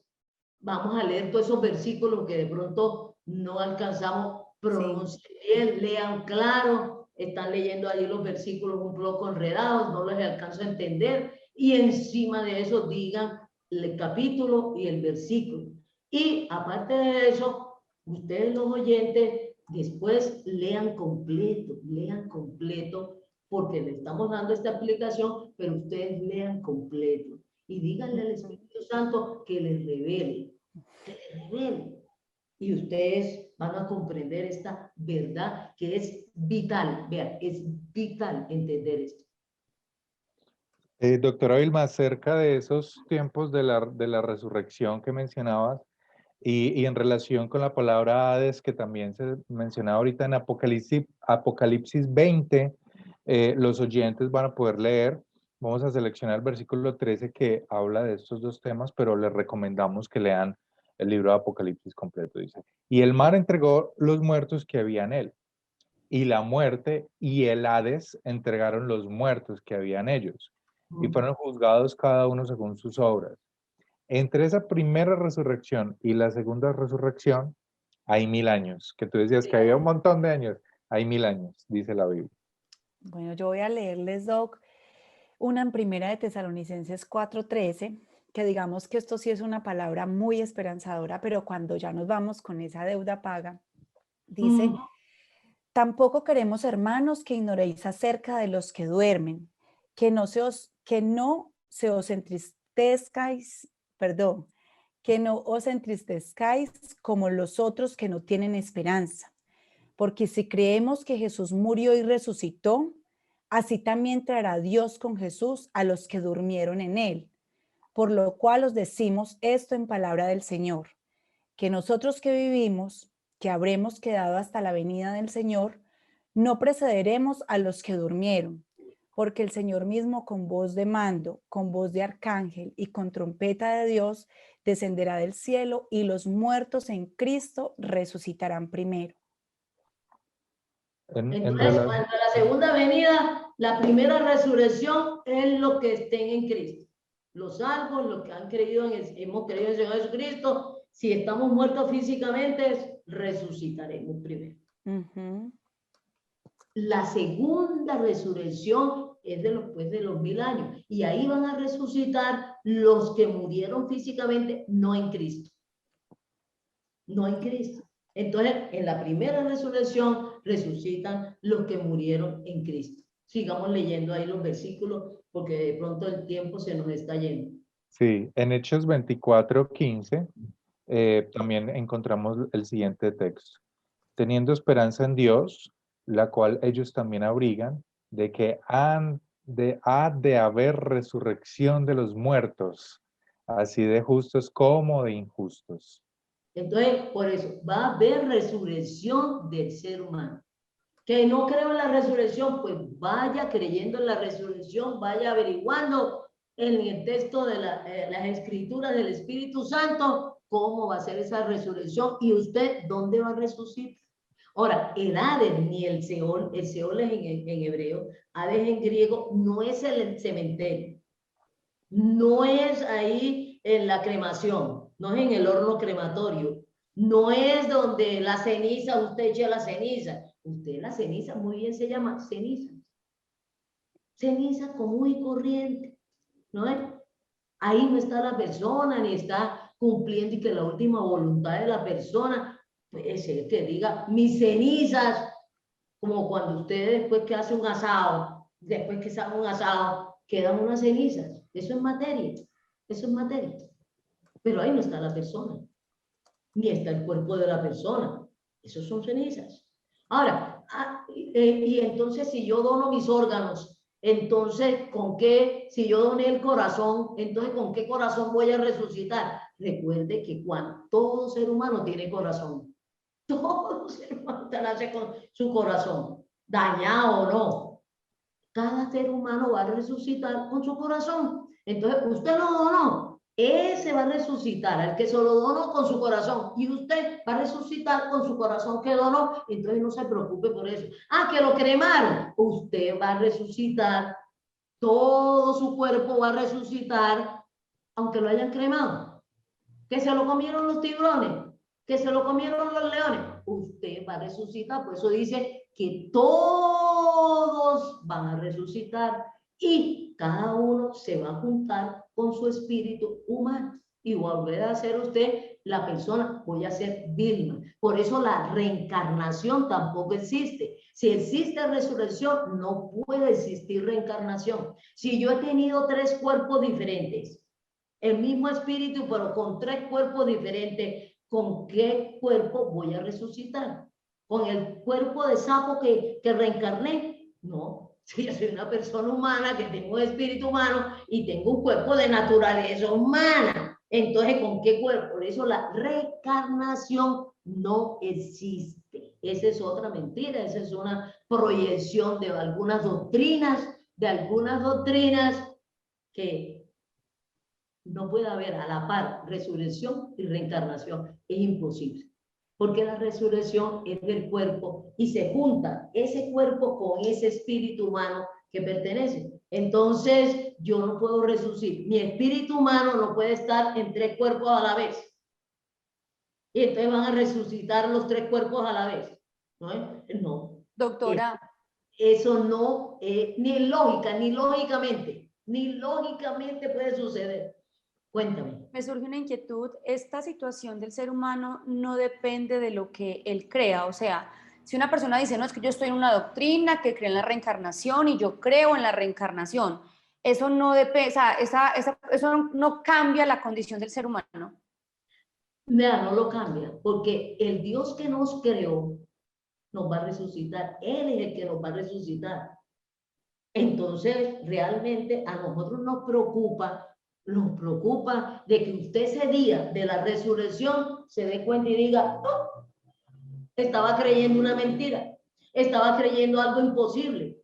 B: vamos a leer todos esos versículos que de pronto no alcanzamos, pronuncien bien, lean claro, están leyendo allí los versículos un poco enredados, no les alcanzo a entender, y encima de eso digan el capítulo y el versículo. Y aparte de eso, ustedes los oyentes, después lean completo, porque le estamos dando esta explicación, pero ustedes lean completo y díganle al Espíritu Santo que les revele, y ustedes van a comprender esta verdad que es vital. Vean, es vital entender esto.
E: Doctora Vilma, acerca de esos tiempos de la resurrección que mencionabas y en relación con la palabra Hades, que también se mencionaba ahorita en Apocalipsis 20, los oyentes van a poder leer. Vamos a seleccionar el versículo 13 que habla de estos dos temas, pero les recomendamos que lean el libro de Apocalipsis completo. Dice, y el mar entregó los muertos que había en él, y la muerte y el Hades entregaron los muertos que había en ellos, y fueron juzgados cada uno según sus obras. Entre esa primera resurrección y la segunda resurrección hay 1000 años, que tú decías que había un montón de años, hay 1000 años, dice la Biblia.
C: Bueno, yo voy a leerles, Doc, una en Primera de Tesalonicenses 4:13, que digamos que esto sí es una palabra muy esperanzadora, pero cuando ya nos vamos con esa deuda paga, dice, tampoco queremos, hermanos, que ignoréis acerca de los que duermen, que no os entristezcáis como los otros que no tienen esperanza. Porque si creemos que Jesús murió y resucitó, así también traerá Dios con Jesús a los que durmieron en él. Por lo cual os decimos esto en palabra del Señor, que nosotros que vivimos, que habremos quedado hasta la venida del Señor, no precederemos a los que durmieron, porque el Señor mismo con voz de mando, con voz de arcángel y con trompeta de Dios descenderá del cielo, y los muertos en Cristo resucitarán primero.
B: Entonces, cuando la segunda venida, la primera resurrección es los que estén en Cristo. Los salvos, los que hemos creído en el Señor Jesucristo, si estamos muertos físicamente, resucitaremos primero. La segunda resurrección es después de los 1000 años, y ahí van a resucitar los que murieron físicamente, no en Cristo. No en Cristo. Entonces, en la primera resurrección resucitan los que murieron en Cristo. Sigamos leyendo ahí los versículos, porque de pronto el tiempo se nos está yendo.
E: Sí, en Hechos 24:15 también encontramos el siguiente texto. Teniendo esperanza en Dios, la cual ellos también abrigan, de que ha de haber resurrección de los muertos, así de justos como de injustos.
B: Entonces, por eso, va a haber resurrección del ser humano. Que no creo en la resurrección, pues vaya creyendo en la resurrección, vaya averiguando en el texto de las escrituras del Espíritu Santo cómo va a ser esa resurrección y usted dónde va a resucitar. Ahora, el Hades ni el Seol es en hebreo, Hades en griego no es el cementerio, no es ahí en la cremación, no es en el horno crematorio, no es donde la ceniza, usted echa la ceniza. Usted la ceniza muy bien se llama ceniza. Ceniza común y corriente, ¿no es? Ahí no está la persona, ni está cumpliendo y que la última voluntad de la persona es el que diga mis cenizas, como cuando usted después que hace un asado, después que se hace un asado, quedan unas cenizas. Eso es materia, eso es materia. Pero ahí no está la persona, ni está el cuerpo de la persona. Esos son cenizas. Ahora, y entonces si yo dono mis órganos, entonces ¿con qué? Si yo doné el corazón, entonces ¿con qué corazón voy a resucitar? Recuerde que todo ser humano tiene corazón. Todo ser humano nace con su corazón, dañado o no. Cada ser humano va a resucitar con su corazón. Entonces, usted lo donó, ese va a resucitar, el que se lo donó con su corazón, y usted va a resucitar con su corazón que donó. Entonces, no se preocupe por eso. Ah, que lo cremaron, usted va a resucitar, todo su cuerpo va a resucitar, aunque lo hayan cremado. Que se lo comieron los tiburones, que se lo comieron los leones, usted va a resucitar. Por eso dice que todos van a resucitar y cada uno se va a juntar con su espíritu humano y volver a ser usted la persona, voy a ser Vilma. Por eso la reencarnación tampoco existe. Si existe resurrección, no puede existir reencarnación. Si yo he tenido 3 cuerpos diferentes, el mismo espíritu, pero con 3 cuerpos diferentes, ¿con qué cuerpo voy a resucitar? ¿Con el cuerpo de sapo que reencarné? No, si yo soy una persona humana que tengo un espíritu humano y tengo un cuerpo de naturaleza humana. Entonces, ¿con qué cuerpo? Por eso la reencarnación no existe. Esa es otra mentira, esa es una proyección de algunas doctrinas, que no puede haber a la par resurrección y reencarnación. Es imposible. Porque la resurrección es del cuerpo y se junta ese cuerpo con ese espíritu humano que pertenece. Entonces, yo no puedo resucitar. Mi espíritu humano no puede estar en 3 cuerpos a la vez. Y entonces van a resucitar los 3 cuerpos a la vez. ¿No? No.
A: Doctora.
B: Eso no, ni lógica, ni lógicamente puede suceder. Cuéntame.
A: Me surge una inquietud. Esta situación del ser humano no depende de lo que él crea. O sea, si una persona dice, no, es que yo estoy en una doctrina que cree en la reencarnación y yo creo en la reencarnación, eso no depende, o sea, eso no cambia la condición del ser humano.
B: Mira, no lo cambia, porque el Dios que nos creó nos va a resucitar. Él es el que nos va a resucitar. Entonces, realmente a nosotros nos preocupa de que usted ese día de la resurrección se dé cuenta y diga, oh, estaba creyendo una mentira, estaba creyendo algo imposible,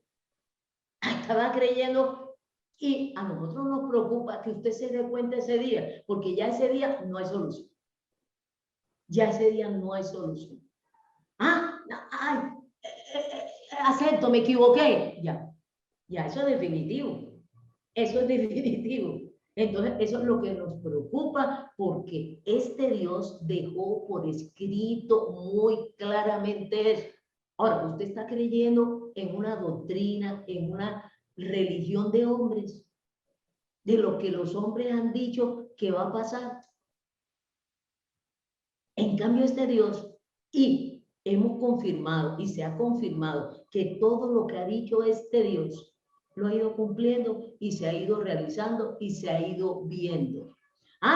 B: estaba creyendo, y a nosotros nos preocupa que usted se dé cuenta ese día, porque ya ese día no hay solución. Ya ese día no hay solución. Acepto, me equivoqué. Ya, eso es definitivo. Eso es definitivo. Entonces, eso es lo que nos preocupa, porque este Dios dejó por escrito muy claramente eso. Ahora, usted está creyendo en una doctrina, en una religión de hombres, de lo que los hombres han dicho que va a pasar. En cambio, este Dios, y hemos confirmado, y se ha confirmado, que todo lo que ha dicho este Dios lo ha ido cumpliendo y se ha ido realizando y se ha ido viendo.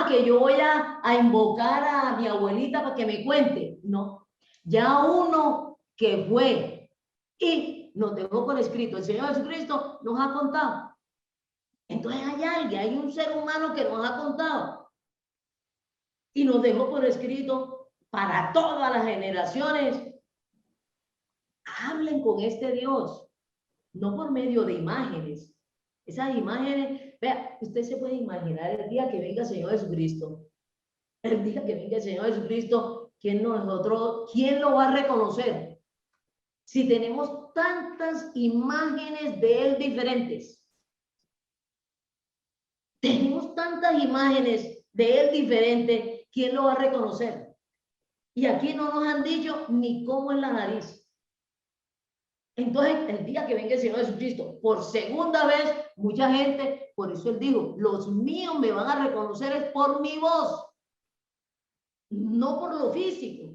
B: que yo voy a invocar a mi abuelita para que me cuente. No, ya uno que fue y nos dejó por escrito, el Señor Jesucristo nos ha contado. Entonces hay alguien, hay un ser humano que nos ha contado y nos dejó por escrito para todas las generaciones. Hablen con este Dios, no por medio de imágenes. Esas imágenes, vea, usted se puede imaginar el día que venga el Señor Jesucristo. El día que venga el Señor Jesucristo, ¿quién lo va a reconocer? Si tenemos tantas imágenes de Él diferentes. Tenemos tantas imágenes de Él diferentes, ¿quién lo va a reconocer? Y aquí no nos han dicho ni cómo es la nariz. Entonces, el día que venga el Señor Jesucristo, por segunda vez, mucha gente, por eso Él dijo, los míos me van a reconocer es por mi voz, no por lo físico.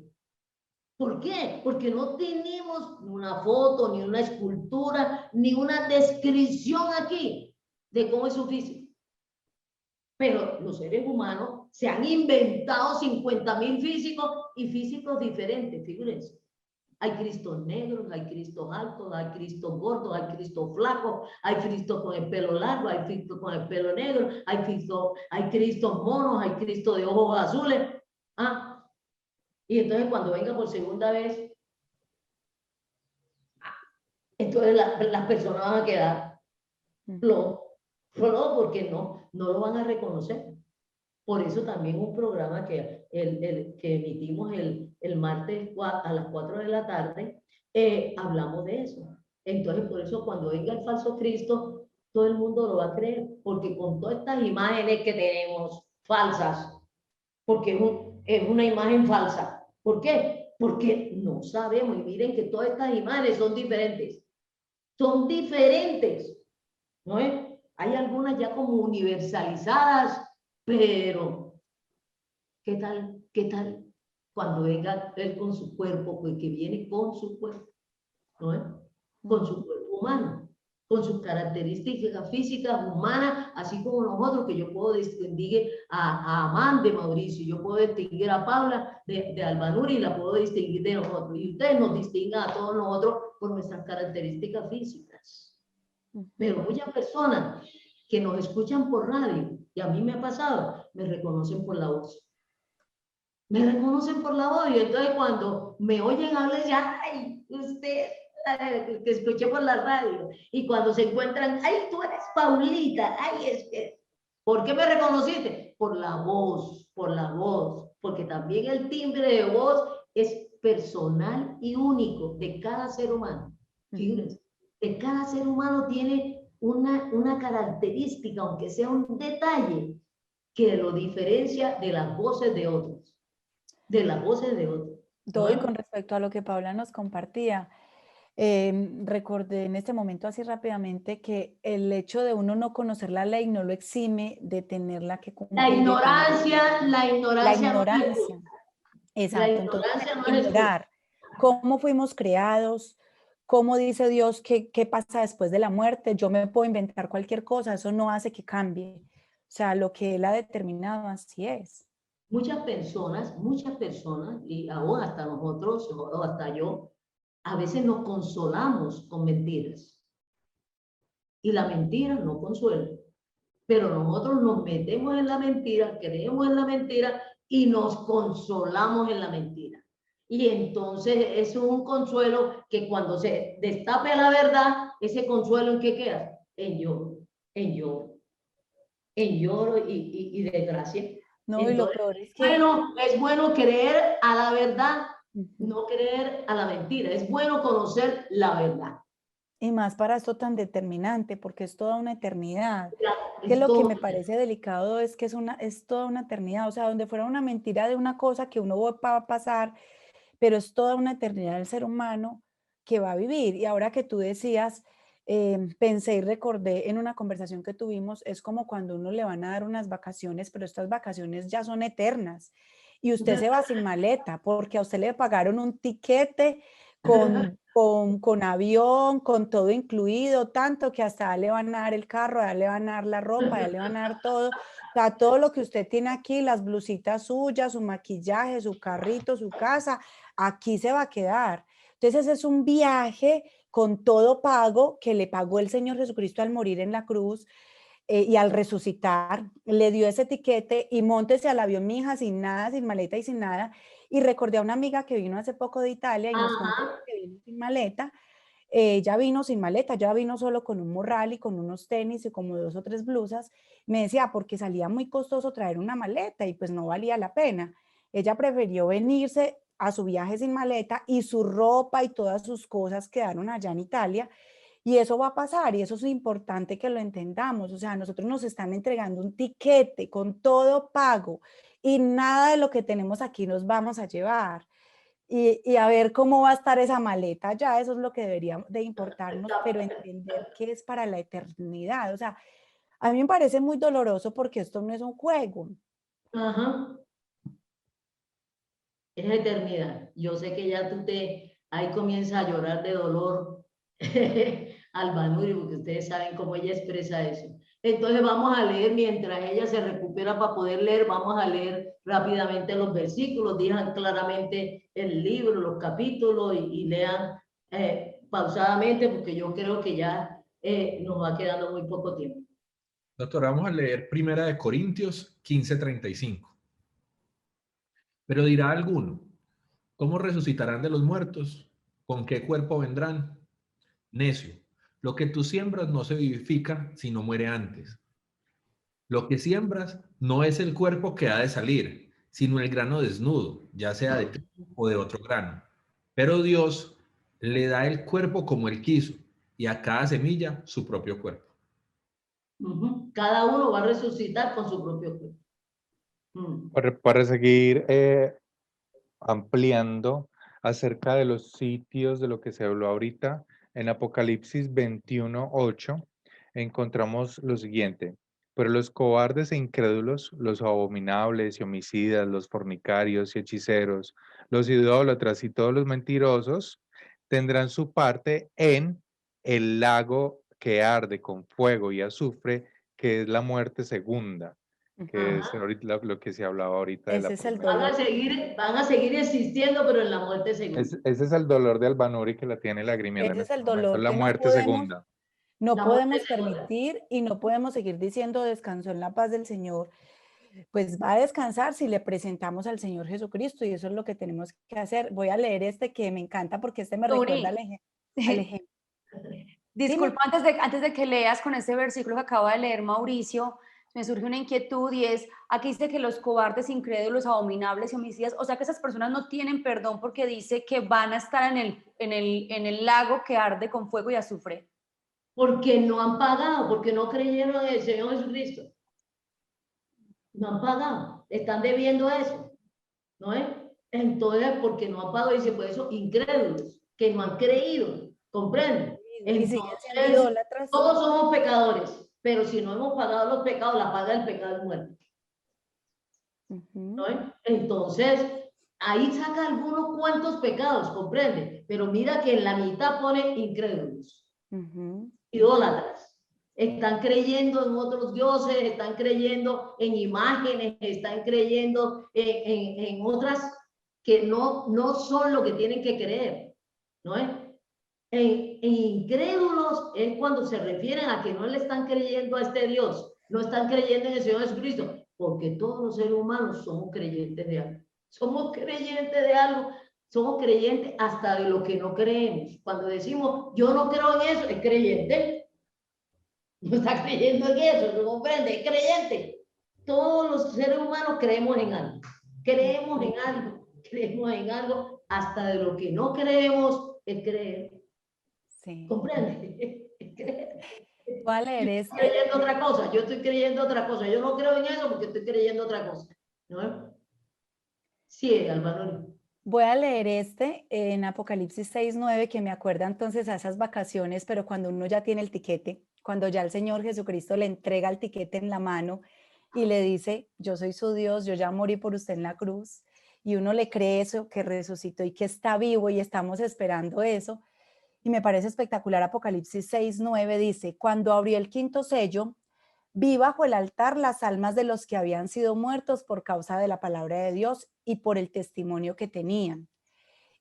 B: ¿Por qué? Porque no tenemos ni una foto, ni una escultura, ni una descripción aquí de cómo es su físico. Pero los seres humanos se han inventado 50.000 físicos y físicos diferentes, fíjense. Hay Cristos negros, hay Cristos altos, hay Cristos gordos, hay Cristos flacos, hay Cristos con el pelo largo, hay Cristos con el pelo negro, hay Cristos monos, hay Cristos de ojos azules. Y entonces cuando venga por segunda vez, entonces las personas van a quedar porque no lo van a reconocer. Por eso también un programa que emitimos el martes a las 4 de la tarde, hablamos de eso. Entonces, por eso cuando venga el falso Cristo, todo el mundo lo va a creer, porque con todas estas imágenes que tenemos falsas, porque es una imagen falsa. ¿Por qué? Porque no sabemos, y miren que todas estas imágenes son diferentes. Son diferentes, ¿no es? Hay algunas ya como universalizadas, pero ¿qué tal cuando venga Él con su cuerpo, pues que viene con su cuerpo, ¿no es? Con su cuerpo humano, con sus características físicas humanas, así como nosotros, que yo puedo distinguir a Amán de Mauricio, yo puedo distinguir a Paula de Albanuri y la puedo distinguir de nosotros, y ustedes nos distingan a todos nosotros por nuestras características físicas. Pero muchas personas que nos escuchan por radio, y a mí me ha pasado, me reconocen por la voz. Me reconocen por la voz, y entonces cuando me oyen hablar, ya, ay, usted, que escuché por la radio, y cuando se encuentran, ay, tú eres Paulita, ay, es que, ¿por qué me reconociste? Por la voz, porque también el timbre de voz es personal y único de cada ser humano. Fíjense, de cada ser humano tiene una característica, aunque sea un detalle, que lo diferencia de las voces de otros.
C: Doy con respecto a lo que Paula nos compartía. Recordé en este momento así rápidamente que el hecho de uno no conocer la ley no lo exime de tenerla que cumplir.
B: La ignorancia.
C: Exacto.
B: La ignorancia no es
C: ignorar cómo fuimos creados, cómo dice Dios qué pasa después de la muerte. Yo me puedo inventar cualquier cosa, eso no hace que cambie. O sea, lo que Él ha determinado así es.
B: Muchas personas, y aún hasta nosotros, o hasta yo, a veces nos consolamos con mentiras. Y la mentira no consuela. Pero nosotros nos metemos en la mentira, creemos en la mentira y nos consolamos en la mentira. Y entonces es un consuelo que cuando se destape la verdad, ese consuelo ¿en qué queda? En lloro y desgracia.
C: No,
B: entonces,
C: y lo peor es que...
B: es bueno creer a la verdad, no creer a la mentira. Es bueno conocer la verdad.
C: Y más para esto tan determinante, porque es toda una eternidad.
B: Que
C: lo que me parece delicado es que es toda una eternidad. O sea, donde fuera una mentira de una cosa que uno va a pasar, pero es toda una eternidad del ser humano que va a vivir. Y ahora que tú decías, pensé y recordé en una conversación que tuvimos, es como cuando uno le van a dar unas vacaciones, pero estas vacaciones ya son eternas. Y usted se va sin maleta, porque a usted le pagaron un tiquete con avión, con todo incluido, tanto que hasta allá le van a dar el carro, allá le van a dar la ropa, allá le van a dar todo. O sea, todo lo que usted tiene aquí, las blusitas suyas, su maquillaje, su carrito, su casa, aquí se va a quedar. Entonces es un viaje con todo pago que le pagó el Señor Jesucristo al morir en la cruz. Y al resucitar, le dio ese tiquete y móntese al avión, mija, sin nada, sin maleta y sin nada. Y recordé a una amiga que vino hace poco de Italia y nos contó
B: Ajá.
C: que vino sin maleta. Ella vino sin maleta, ya vino solo con un morral y con unos tenis y como 2 o 3 blusas. Me decía, porque salía muy costoso traer una maleta y pues no valía la pena. Ella prefirió venirse a su viaje sin maleta y su ropa y todas sus cosas quedaron allá en Italia. Y eso va a pasar y eso es importante que lo entendamos. O sea, nosotros nos están entregando un tiquete con todo pago y nada de lo que tenemos aquí nos vamos a llevar. Y a ver cómo va a estar esa maleta ya, eso es lo que debería de importarnos, pero entender que es para la eternidad. O sea, a mí me parece muy doloroso porque esto no es un juego.
B: Ajá. Es eternidad. Yo sé que ya ahí comienza a llorar de dolor Albanuri, porque ustedes saben cómo ella expresa eso. Entonces vamos a leer, mientras ella se recupera para poder leer, vamos a leer rápidamente los versículos, digan claramente el libro, los capítulos y lean pausadamente, porque yo creo que ya nos va quedando muy poco tiempo.
D: Doctora, vamos a leer 1 Corintios 15:35. Pero dirá alguno, ¿cómo resucitarán de los muertos? ¿Con qué cuerpo vendrán? Necio, lo que tú siembras no se vivifica, sino muere antes. Lo que siembras no es el cuerpo que ha de salir, sino el grano desnudo, ya sea de trigo o de otro grano. Pero Dios le da el cuerpo como Él quiso, y a cada semilla su propio cuerpo.
B: Cada uno va a resucitar con su propio cuerpo.
E: Para seguir ampliando acerca de los sitios de lo que se habló ahorita, en Apocalipsis 21:8 encontramos lo siguiente: pero los cobardes e incrédulos, los abominables y homicidas, los fornicarios y hechiceros, los idólatras y todos los mentirosos tendrán su parte en el lago que arde con fuego y azufre, que es la muerte segunda, que es ahorita lo que se hablaba ahorita de la
C: Ese es el
E: primera.
C: dolor.
B: Van a seguir existiendo, pero en la muerte segunda.
E: Ese es el dolor de Albanuri que la tiene lagrimiendo en
C: Ese es
E: este
C: el
E: momento,
C: dolor
E: la
C: que no
E: muerte
C: podemos,
E: segunda.
C: no
B: La
C: podemos
B: muerte segunda.
C: permitir y no podemos seguir diciendo descansó en la paz del Señor. Pues va a descansar si le presentamos al Señor Jesucristo y eso es lo que tenemos que hacer. Voy a leer este que me encanta porque este me recuerda al ejemplo.
A: Disculpa, antes de que leas con este versículo que acaba de leer Mauricio, me surge una inquietud y es, aquí dice que los cobardes, incrédulos, abominables y homicidas, o sea que esas personas no tienen perdón porque dice que van a estar en el lago que arde con fuego y azufre.
B: Porque no han pagado, porque no creyeron en el Señor Jesucristo. No han pagado, están debiendo eso, ¿no es? Entonces, porque no han pagado, dice, por eso, incrédulos, que no han creído, ¿comprenden?
C: Y siguen siendo
B: Entonces,
C: idólatras.
B: todos somos pecadores, pero si no hemos pagado los pecados, la paga del pecado es muerte. ¿No es? Entonces, ahí saca algunos cuantos pecados, ¿comprende? Pero mira que en la mitad pone incrédulos, idólatras. Están creyendo en otros dioses, están creyendo en imágenes, están creyendo en otras que no son lo que tienen que creer, ¿no es? En incrédulos es cuando se refieren a que no le están creyendo a este Dios, no están creyendo en el Señor Jesucristo, porque todos los seres humanos somos creyentes de algo. Somos creyentes de algo, somos creyentes hasta de lo que no creemos. Cuando decimos yo no creo en eso, es creyente. No está creyendo en eso, no comprende, es creyente. Todos los seres humanos creemos en algo. Creemos en algo, hasta de lo que no creemos es creer.
C: Sí.
B: ¿Comprende?
C: Voy a leer
B: Yo estoy creyendo otra cosa, yo estoy creyendo otra cosa. Yo no creo en eso porque estoy creyendo otra cosa. ¿No? Sí, Álvaro.
C: Voy a leer en Apocalipsis 6:9, que me acuerda entonces a esas vacaciones, pero cuando uno ya tiene el tiquete, cuando ya el Señor Jesucristo le entrega el tiquete en la mano y le dice, yo soy su Dios, yo ya morí por usted en la cruz, y uno le cree eso, que resucitó y que está vivo y estamos esperando eso. Y me parece espectacular. Apocalipsis 6:9 dice, cuando abrió el quinto sello, vi bajo el altar las almas de los que habían sido muertos por causa de la palabra de Dios y por el testimonio que tenían.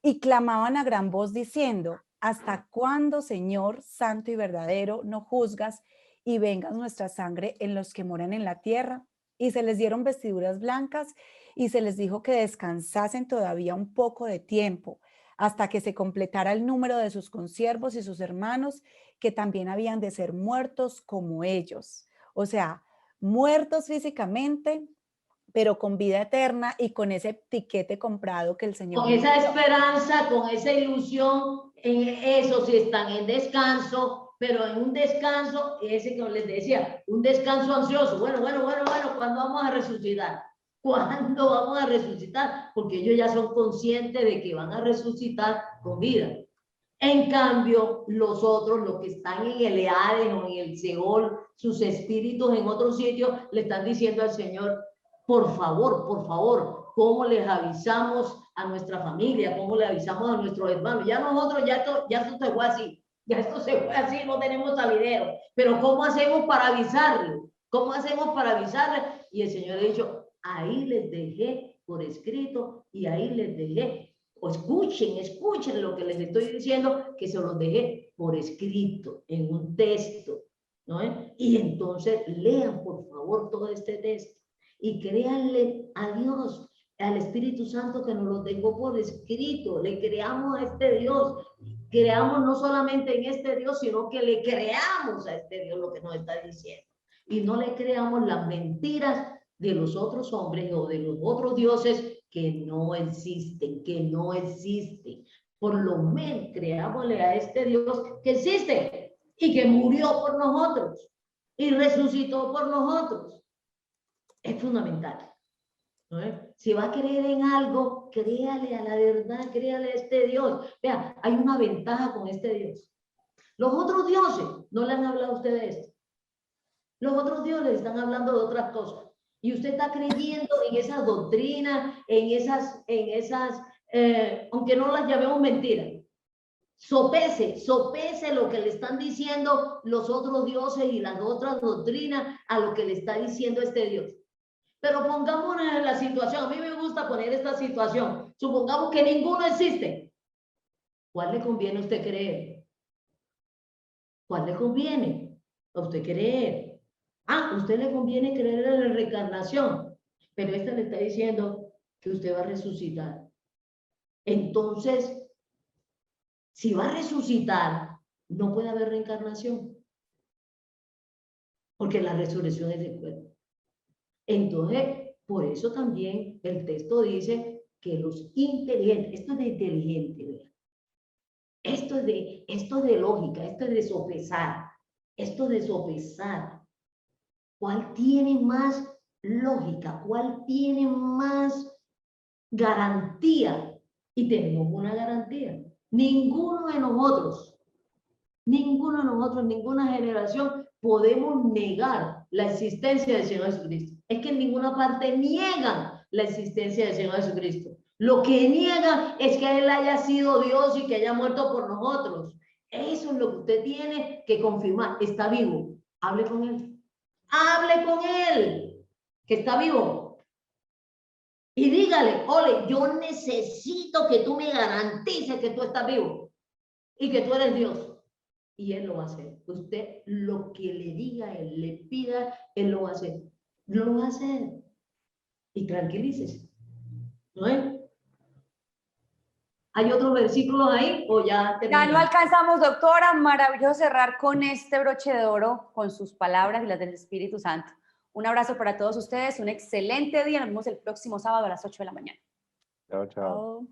C: Y clamaban a gran voz diciendo, ¿hasta cuándo, Señor, santo y verdadero, no juzgas y vengas nuestra sangre en los que moran en la tierra? Y se les dieron vestiduras blancas y se les dijo que descansasen todavía un poco de tiempo, hasta que se completara el número de sus consiervos y sus hermanos, que también habían de ser muertos como ellos. O sea, muertos físicamente, pero con vida eterna y con ese tiquete comprado que el Señor.
B: Con esa esperanza, con esa ilusión, en eso sí están en descanso, pero en un descanso, ese que les decía, un descanso ansioso. Bueno, ¿cuándo vamos a resucitar? ¿Cuándo vamos a resucitar? Porque ellos ya son conscientes de que van a resucitar con vida. En cambio, los otros, los que están en el Hades o en el Seol, sus espíritus en otro sitio, le están diciendo al Señor, por favor, ¿cómo les avisamos a nuestra familia? ¿Cómo le avisamos a nuestros hermanos? Ya nosotros, ya esto se fue así. Ya esto se fue así, no tenemos salidero. Pero ¿cómo hacemos para avisarle? ¿Cómo hacemos para avisarle? Y el Señor ha dicho, ahí les dejé por escrito y ahí les dejé. O escuchen lo que les estoy diciendo, que se los dejé por escrito, en un texto, ¿no? Y entonces lean, por favor, todo este texto y créanle a Dios, al Espíritu Santo que nos lo dejó por escrito. Le creamos a este Dios, creamos no solamente en este Dios, sino que le creamos a este Dios lo que nos está diciendo. Y no le creamos las mentiras de los otros hombres o de los otros dioses que no existen, Por lo menos creámosle a este Dios que existe y que murió por nosotros y resucitó por nosotros. Es fundamental, ¿no? Si va a creer en algo, créale a la verdad, créale a este Dios. Vea, hay una ventaja con este Dios. Los otros dioses no le han hablado a usted de esto. Los otros dioses están hablando de otras cosas. Y usted está creyendo en esas doctrinas, en esas, aunque no las llamemos mentiras. Sopese lo que le están diciendo los otros dioses y las otras doctrinas a lo que le está diciendo este Dios. Pero pongámonos en la situación, a mí me gusta poner esta situación. Supongamos que ninguno existe. ¿Cuál le conviene a usted creer? ¿Cuál le conviene a usted creer? A usted le conviene creer en la reencarnación, pero esta le está diciendo que usted va a resucitar. Entonces, si va a resucitar, no puede haber reencarnación, porque la resurrección es del cuerpo. Entonces, por eso también el texto dice que los inteligentes, esto es de inteligente, ¿verdad? Esto es de lógica, esto es de sopesar. ¿Cuál tiene más lógica? ¿Cuál tiene más garantía? Y tenemos una garantía. Ninguno de nosotros, ninguna generación podemos negar la existencia del Señor Jesucristo. Es que en ninguna parte niegan la existencia del Señor Jesucristo. Lo que niegan es que Él haya sido Dios y que haya muerto por nosotros. Eso es lo que usted tiene que confirmar. Está vivo. Hable con Él. Hable con Él, que está vivo. Y dígale, ole, yo necesito que tú me garantices que tú estás vivo y que tú eres Dios. Y Él lo va a hacer. Usted lo que le diga, Él le pida, Él lo va a hacer. Lo va a hacer. Y tranquilícese. ¿No es? ¿Hay otros versículos ahí o ya terminamos?
A: Ya no alcanzamos, doctora. Maravilloso cerrar con este broche de oro, con sus palabras y las del Espíritu Santo. Un abrazo para todos ustedes, un excelente día. Nos vemos el próximo sábado a las 8 de la mañana.
E: Chao, chao.
C: Chao.